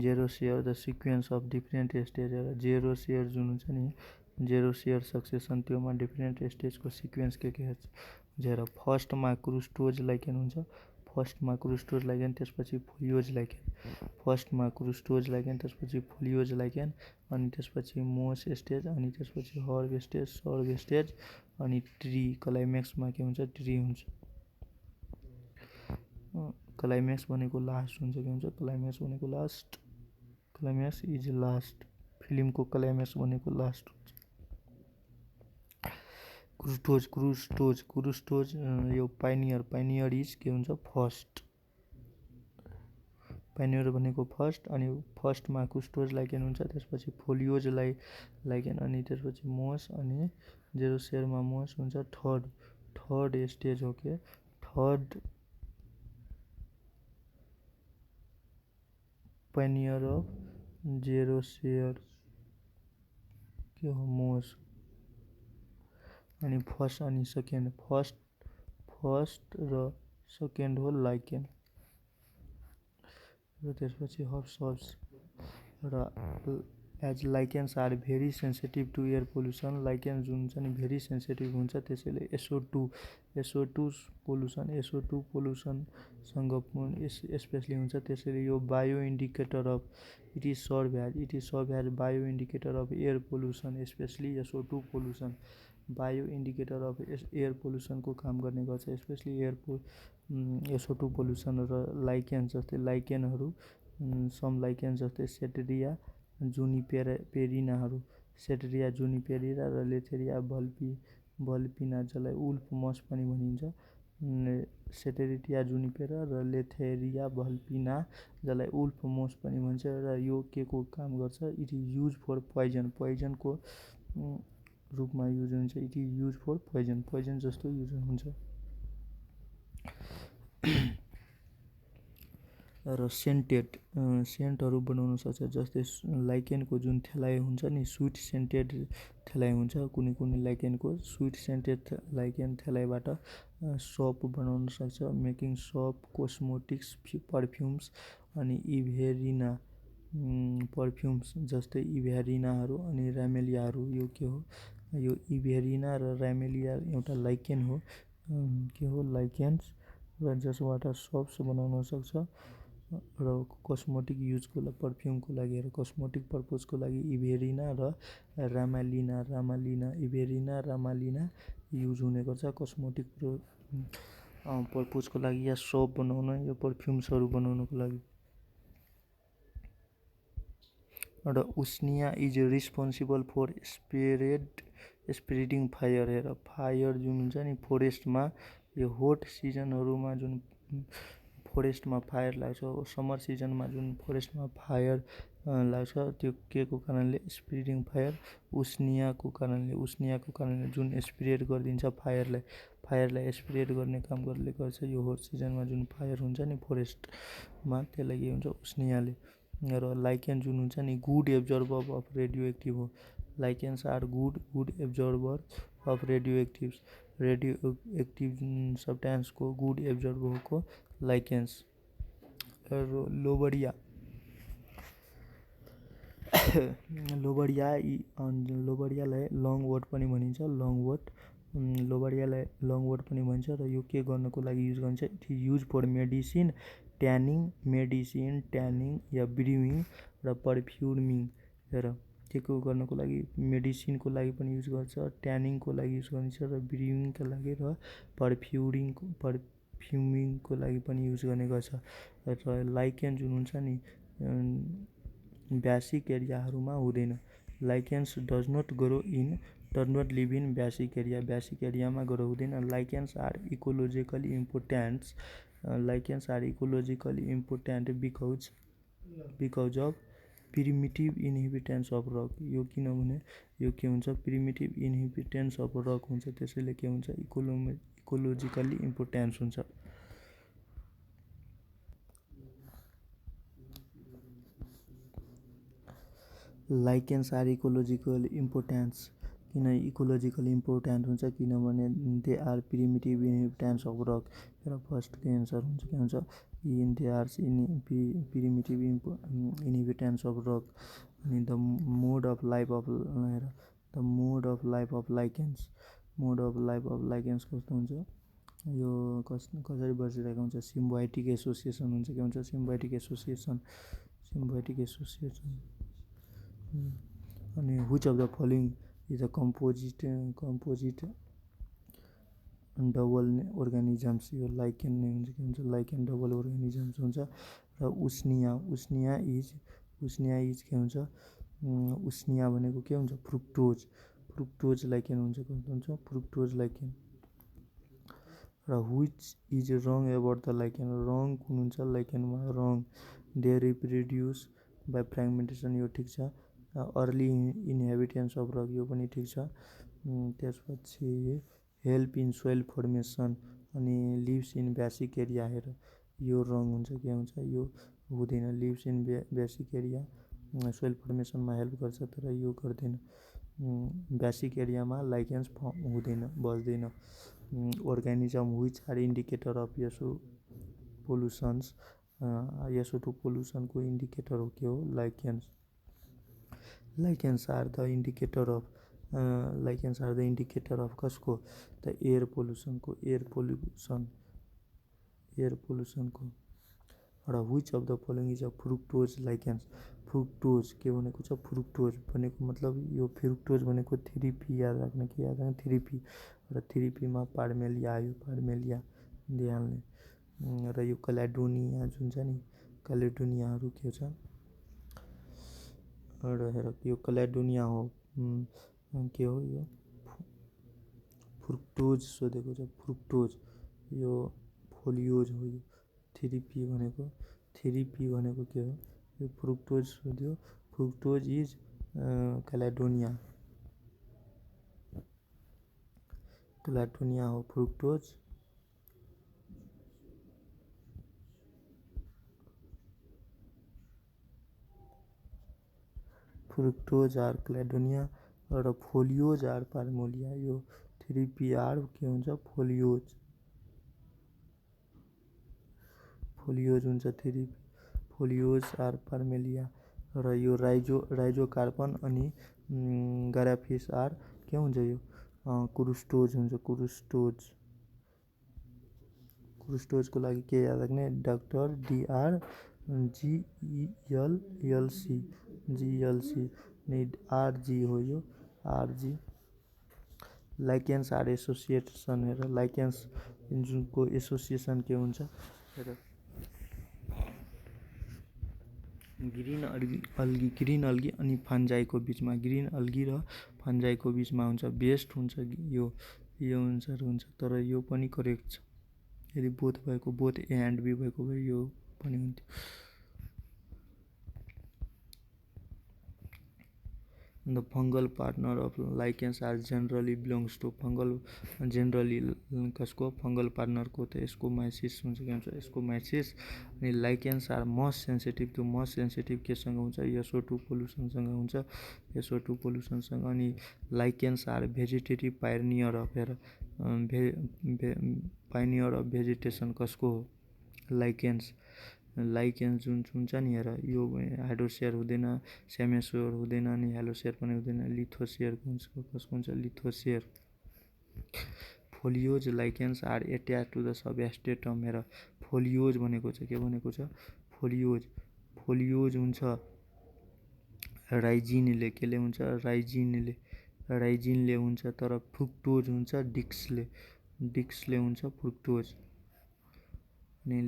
xerosere the sequence of different stage. Xerosere जुन हुन्छ नि जेरोसियर सक्सेसन त्योमा डिफ्रेन्ट स्टेजको सिक्वेन्स के हेर। फर्स्टमा क्रुस्टोज लाइकेन हुन्छ, त्यसपछि फोलियोज लाइकेन, अनि त्यसपछि मोस स्टेज, अनि त्यसपछि हर्ब स्टेज, अनि ट्री। क्लाइमेक्समा के हुन्छ? ट्री हुन्छ। क्लाइमेक्स भनेको लास्ट हुन्छ। के हुन्छ? क्लाइमेक्स भनेको लास्ट। Climax is last. फिल्मको क्लाइमेक्स भनेको लास्ट हुन्छ। क्रुस्टोज यो पाइनियर इज के हुन्छ? फर्स्ट। पाइनियर भनेको फर्स्ट, अनि फर्स्टमा क्रुस्टोज लाइकेन हुन्छ, त्यसपछि फोलियोज लाइकेन, अनि त्यसपछि मोस, अनि जेरोसियरमा मोस हुन्छ थर्ड। थर्ड स्टेज हो के थर्ड पाइनियर अफ जेरोसेयर के हो मोस अनि फर्स्ट अनि सेकेन्ड फर्स्ट र सेकेन्ड हो लाइकेन र त्यसपछि हब्स र as lichens are very sensitive to air pollution lichens जुन छ नि भेरी सेन्सिटिभ हुन्छ त्यसैले SO2 पोल्युसनसँग स्पेसली हुन्छ त्यसैले यो bio indicator of it is serve as bio indicator of air pollution specially SO2 pollution bio indicator of air पोल्युसनको काम गर्ने गर्छ स्पेसली SO2 पोल्युसन र लाइकेन जस्तै लाइकेनहरू सम लाइकेन जस्तै सेटेरिया जुनिपेरिनाहरू सेटेरिया जुनिपेरिना र लेथेरिया भल्पिना जसलाई उल्फ मस पनि भनिन्छ सेटेरिया जुनिपेरा र लेथेरिया भल्पिना जसलाई उल्फ मस पनि भन्छ र यो के को काम गर्छ इट इज युज फर पोइजनको रूपमा युज हुन्छ it is use for poison जस्तो युज हुन्छ र सेन्टहरू बनाउन सक्छ जस्तै लाइकेनको जुन थेलाइ हुन्छ नि स्विट सेन्टेड थेलाइ हुन्छ कुनै लाइकेनको स्विट सेन्टेड लाइकेन थेलाइबाट सोप बनाउन सक्छ मेकिङ सोप कोस्मेटिक्स पर्फ्युम्स अनि इभेरिना पर्फ्युम्स जस्तै इभेरिनाहरू अनि र्यामेलियाहरू यो के हो यो इभेरिना र र्यामेलिया एउटा लाइकेन हो के हो लाइकेन्स र जसबाट सोप्स बनाउन सक्छ र कस्मेटिक युजको लागि पर्फ्युमको लागि र कस्मेटिक पर्पजको लागि इभेरिना र रामालिना युज हुने गर्छ कस्मेटिक पर्पजको लागि या सोप बनाउन या पर्फ्युम्सहरू बनाउनको लागि र Usnea is responsible for spreading fire जुन हुन्छ नि फोरेस्टमा यो होट सिजनहरूमा जुन फोरेस्टमा फायर लाग्छ समर सिजनमा जुन फोरेस्टमा फायर लाग्छ त्यो के को कारणले स्प्रेडिङ फायर उस्नियाको कारणले जुन स्प्रेड गरिदिन्छ फायरलाई स्प्रेड गर्ने काम गर्छ यो होट सिजनमा जुन फायर हुन्छ नि फोरेस्टमा त्यसलाई के हुन्छ उस्नियाले र लाइकेन जुन हुन्छ नि good absorber of radio active हो lichens are good absorber of radio active सब्सटेन्सको गुड एब्जर्बर हो लाइकेन्स र लोबरियालाई लङ वर्ड पनि भनिन्छ लोबरियालाई लङ वर्ड पनि भनिन्छ र यो के गर्नको लागि युज गरिन्छ it is use for medicine tanning या ब्रिविङ र पर्फ्युमिङ र के को गर्नको लागि मेडिसिनको लागि पनि युज गर्छ ट्यानिङको लागि युज गरिन्छ र ब्रिविङको लागि र पर्फ्युमिङको लागि पनि युज गर्ने गर्छ र लाइकेन जुन हुन्छ नि बेसिक एरियाहरूमा हुँदैन lichens does not live in basic एरियामा ग्रो हुँदैन lichens are ecologically important because of primitive inhabitants of rock यो किनभने यो के हुन्छ प्रिमिटिभ इन्हेबिटेन्स अफ रक हुन्छ त्यसैले के हुन्छ इकोलोजिकली इम्पोर्टेन्स हुन्छ लाइकेन्स आर इकोलोजिकल इम्पोर्टेन्स किन इकोलोजिकल इम्पोर्टेन्ट हुन्छ किनभने they are primitive inhabitants of rock र फर्स्टको एन्सर हुन्छ के हुन्छ they are primitive inhabitants of rock अनि the mode of life of lichens कस्तो हुन्छ यो कसरी बसिरहेको हुन्छ सिम्बायोटिक एसोसिएसन हुन्छ के हुन्छ सिम्बायोटिक एसोसिएसन अनि which of the following is a composite double organisms यो लाइकेन नै हुन्छ के हुन्छ लाइकेन डबल अर्गानिजम्स हुन्छ र उस्निया इज के हुन्छ उस्निया भनेको के हुन्छ फ्रुक्टोज लाइकेन हुन्छ कस्तो हुन्छ फ्रुक्टोज लाइकेन र which is wrong about the lichen wrong कुन हुन्छ लाइकेनमा wrong they reproduce by fragmentation यो ठिक छ अर्ली इन्हेबिटेन्स अफ रक यो पनि ठिक छ त्यसपछि हेल्प इन सोइल फर्मेसन अनि लिभ्स इन बेसिक एरिया। हेर यो रङ हुन्छ, के हुन्छ, यो हुँदैन। Lives in basic area soil फर्मेसनमा हेल्प गर्छ, तर यो गर्दैन। बेसिक एरियामा लाइकेन्स फर्म हुँदैन, बस्दैन। Organism which are indicator of SO pollutions. SO2 पोल्युसनको इन्डिकेटर हो, के हो, lichens. Lichens are the indicator of कसको, द एयर पोल्युसनको। र which of the following is a fruticose lichens. Fruticose के भनेको छ, फ्रुक्टोज भनेको मतलब यो फ्रुक्टोज भनेको 3P याद राख्ने, के याद राख्ने, 3P। र 3Pमा पार्मेलिया आयो, पार्मेलिया ध्यानले। र यो क्यालेडोनिया जुन छ नि, क्यालेडोनियाहरू के छ, र हेर यो क्यालेडोनिया हो, के हो, यो फ्रुक्टोज सोधेको छ, फ्रुक्टोज। यो फोलियोज हो, यो 3P भनेको के हो, यो फ्रुक्टोज सोध्यो। फ्रुक्टोज इज क्यालेडोनिया हो फ्रुक्टोज। फ्रुक्टोज आर क्यालेडोनिया र फोलियोज आर पार्मेलिया। यो 3PR के हुन्छ, फोलियोज हुन्छ 3P, फोलियोज आर पार्मेलिया। र यो राइजोकार्पन अनि ग्राफिस आर के हुन्छ, यो क्रुस्टोज हुन्छ, क्रुस्टोजको लागि के याद राख्ने, डाक्टर DR GELLC अनि RG हो, यो RG। Lichens are association. हेर लाइकेन्स जुनको एसोसिएसन के हुन्छ, हेर ग्रिन अल्गी अनि फन्जाइको बिचमा, ग्रिन अल्गी र फन्जाइको बिचमा हुन्छ, बेस्ट हुन्छ यो अनुसार हुन्छ। तर यो पनि करेक्ट छ, यदि बोथ A and B भएको भए यो पनि हुन्थ्यो। The fungal partner of lichens are generally belongs to कसको, फङ्गल पार्टनरको त एस्कोमाइसिस हुन्छ, के हुन्छ, एस्कोमाइसिस। अनि लाइकेन्स आर मस्ट सेन्सिटिभ केसँग हुन्छ, SO2 पोल्युसनसँग हुन्छ, SO2 पोल्युसनसँग। अनि lichens are vegetative pioneer of, हेर पाइनियर अफ भेजिटेसन कसको हो, लाइकेन्स जुन हुन्छ नि, हेर यो हाइड्रोसेयर हुँदैन, सेमेसोर हुँदैन, अनि हेलोसेयर पनि हुँदैन, लिथोसेयर कसको हुन्छ, lithosere. Foliose lichens are attach to the substratum. हेर फोलियोज भनेको छ, के भनेको छ, फोलियोज हुन्छ राइजिनले, केले हुन्छ, राइजिनले हुन्छ। तर फ्रुक्टोज हुन्छ डिक्सले हुन्छ फ्रुक्टोज। अनि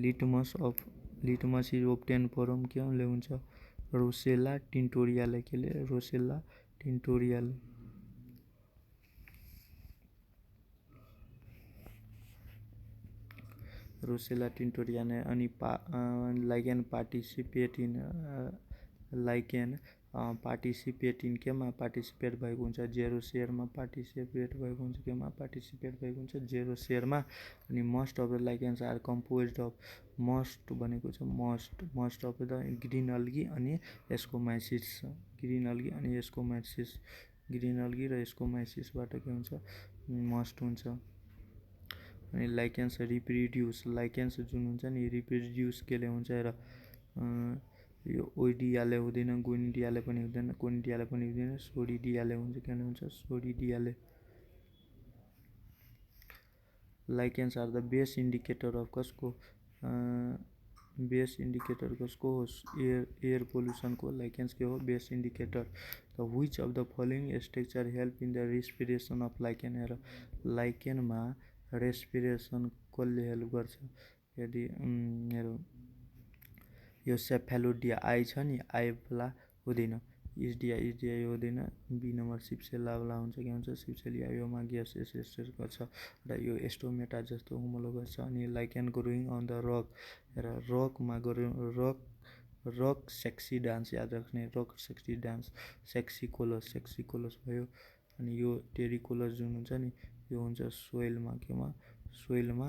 लिटमस इज ओब्टेन फ्रम केले हुन्छ, रोसेला टिन्टोरियाले, केले, रोसेला टिन्टोरियाले। अनि लाइकेन पार्टिसिपेट इन केमा पार्टिसिपेट भएको हुन्छ, जेरोसेयरमा पार्टिसिपेट भएको हुन्छ, केमा पार्टिसिपेट भएको हुन्छ, जेरोसेयरमा। अनि most of the lichens are composed of, most भनेको छ, most of the green algae अनि एस्कोमाइसिस, ग्रिन अल्गी र एस्कोमाइसिसबाट के हुन्छ, मस्ट हुन्छ। अनि लाइकेन्स लाइकेन्स जुन हुन्छ नि, रिप्रोड्युस केले हुन्छ, र यो ओइडियाले हुँदैन, गोनिडियाले पनि हुँदैन, सोडिडियाले हुन्छ, के हुन्छ, सोडिडियाले। Lichens are the best indicator of कसको, हो, एयर पोल्युसनको। लाइकेन्स के हो, best indicator. The which of the following structure help in the respiration of lichen. हेर लाइकेनमा रेस्पिरेसन कसले हेल्प गर्छ, यदि हेर यो सेफेलोडिया आई छ नि, आईवाला हुँदैन, इजडिया यो हुँदैन। बी नम्बर सिप्सेलावाला हुन्छ, के हुन्छ, सिप्सेलिया योमा ग्यास एसेस गर्छ, र यो एस्टोमेटा जस्तो होमोलोगस छ। अनि lichen growing on the rock. हेर रकमा रक सेक्सी डान्स याद राख्ने, रक सेक्सी डान्स, सेक्सिकोलस भयो। अनि यो टेरिकोलस जुन हुन्छ नि, यो हुन्छ सोइलमा केमा सोइलमा।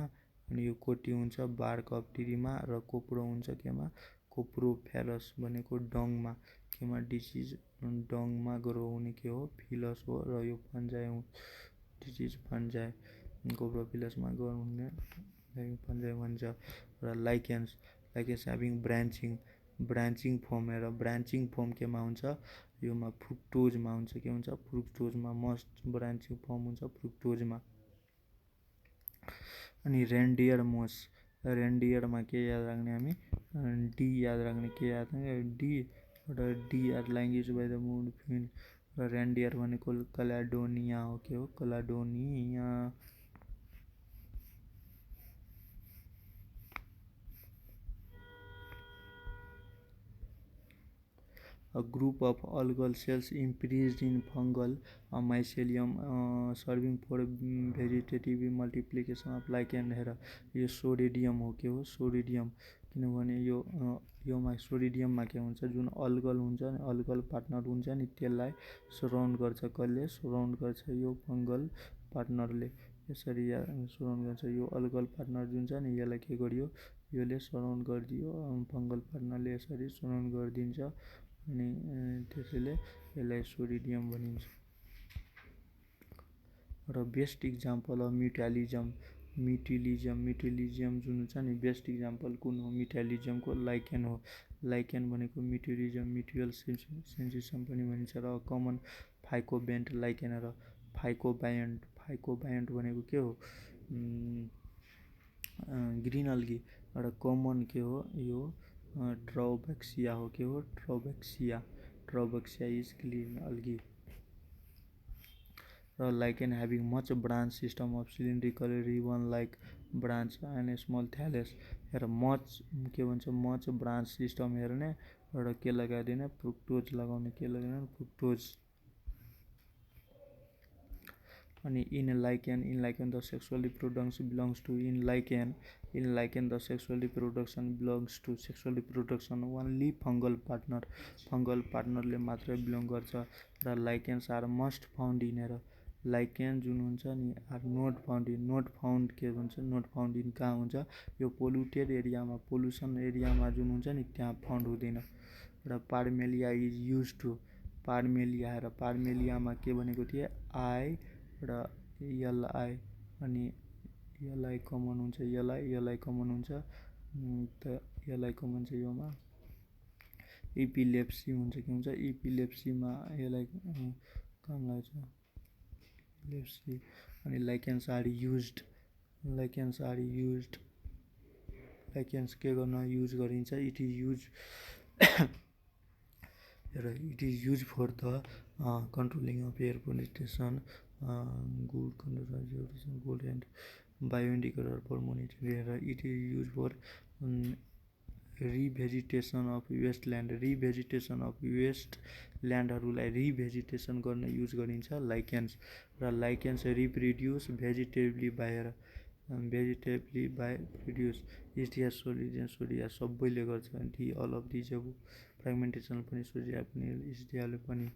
अनि यो कोटी हुन्छ बार्क अफ ट्रीमा र कोप्रो हुन्छ केमा कोप्रोफेरस भनेको डङमा केमा डिजिज डङमा ग्रो हुने के हो फिलस हो र यो फन्जाई डिजिज फन्जाई कोप्रोफिलसमा ग्रो हुने फन्जाई भन्छ। र लाइकेन्स ह्याभिङ ब्रान्चिङ फर्म हेर ब्रान्चिङ फर्म केमा हुन्छ योमा फ्रुक्टोजमा हुन्छ के हुन्छ फ्रुक्टोजमा मस्ट ब्रान्चिङ फर्म हुन्छ फ्रुक्टोजमा। अनि रेन्डियरमा के याद राख्ने हामी डी याद राख्ने के याद राख्ने डी र D R language by the mood field र रेन्डियर भनेको क्यालेडोनिया हो के हो Caledonia. A group of algal cells imprisoned in fungal mycelium serving for vegetative multiplication of lichen हेर यो सोडिडियम हो के हो सोडिडियम किनभने योमा सोडिडियममा के हुन्छ जुन अल्गल हुन्छ नि अल्गल पार्टनर हुन्छ नि त्यसलाई सराउन्ड गर्छ कसले सराउन्ड गर्छ यो फङ्गल पार्टनरले यसरी सराउन्ड गर्छ यो अल्गल पार्टनर जुन छ नि यसलाई के गरियो योले सराउन्ड गरिदियो फङ्गल पार्टनरले यसरी सराउन्ड गरिदिन्छ अनि त्यसैले यसलाई सोडिडियम भनिन्छ। र बेस्ट इक्जाम्पल अफ मिटिलिजम जुन हुन्छ नि बेस्ट इक्जाम्पल कुन हो मिटालिजमको लाइकेन हो लाइकेन भनेको मिटियल सेन्सिसम पनि भनिन्छ र कमन फाइकोबेन्ट लाइकेन र फाइकोबायन्ट भनेको के हो ग्रिन अल्गी र कमन के हो यो ट्राउबेक्सिया हो के हो ट्राउबेक्सिया इज ग्रिन अल्गी। र lichen having much branch system of cylindrical ribbon like branch and small thallus हेर मच के भन्छ मच ब्रान्च सिस्टम हेर्ने र के लगाइदिने फ्रुक्टोज लगाउने के लगाउने फ्रुक्टोज। अनि in lichen the sexual reproduction belongs to in lichen the sexual reproduction belongs to sexual reproduction only fungal पार्टनरले मात्रै बिलोङ गर्छ र lichens are must found in हेर लाइकेन जुन हुन्छ नि आर नोट फाउन्ड के भन्छ नोट फाउन्ड इन कहाँ हुन्छ यो पोल्युटेड एरियामा पोल्युसन एरियामा जुन हुन्छ नि त्यहाँ फाउन्ड हुँदैन। र पार्मेलिया इज युज टु पार्मेलियामा के भनेको थिएँ आई र एलआई अनि एलआई कमन हुन्छ एलआई कमन हुन्छ त एलआई कमन छ योमा इपिलेप्सी हुन्छ के हुन्छ इपिलेप्सीमा यसलाई काम लाग्छ इपिलेप्सी। अनि लाइकेन्स के गर्न युज गरिन्छ it is use for the controlling of air pollution good and bioindicator for monitoring र it is use for revegetation of वेस्टल्यान्डहरूलाई रिभेजिटेसन गर्न युज गरिन्छ लाइकेन्स र lichens reproduce vegetatively by produce isidia soredia सबैले गर्छ D all of these अब fragmentation पनि soredia पनि इस्टियाले पनि।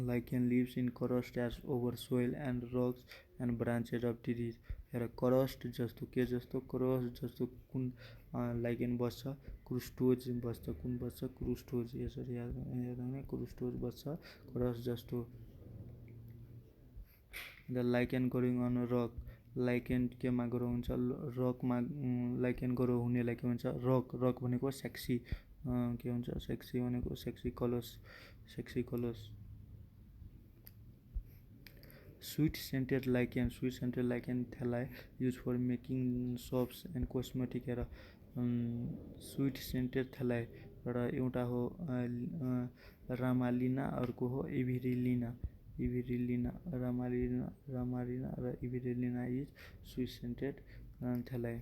Lichen lives in crust as over soil and rocks and branches of trees हेर क्रस्ट जस्तो के जस्तो क्रस्ट जस्तो कुन लाइकेन बस्छ क्रुस्टोज बस्छ कुन बस्छ क्रुस्टोज यसरी याद राख्ने क्रुस्टोज बस्छ क्रस्ट जस्तो। The lichen growing on rock lichen केमा ग्रो हुन्छ रकमा लाइकेन ग्रो हुनेलाई के भन्छ रक भनेको सेक्सी के हुन्छ सेक्सी भनेको सेक्सी कलर्स। स्वीट सेन्टेड लाइकेन थेलाई use for making soaps and cosmetic हेर स्वीट सेन्टेड थेलाई र एउटा हो रामालिना अर्को हो इभिरिलिना रामालिना र इभिरिलिना इज स्वीट सेन्टेड थेलाई।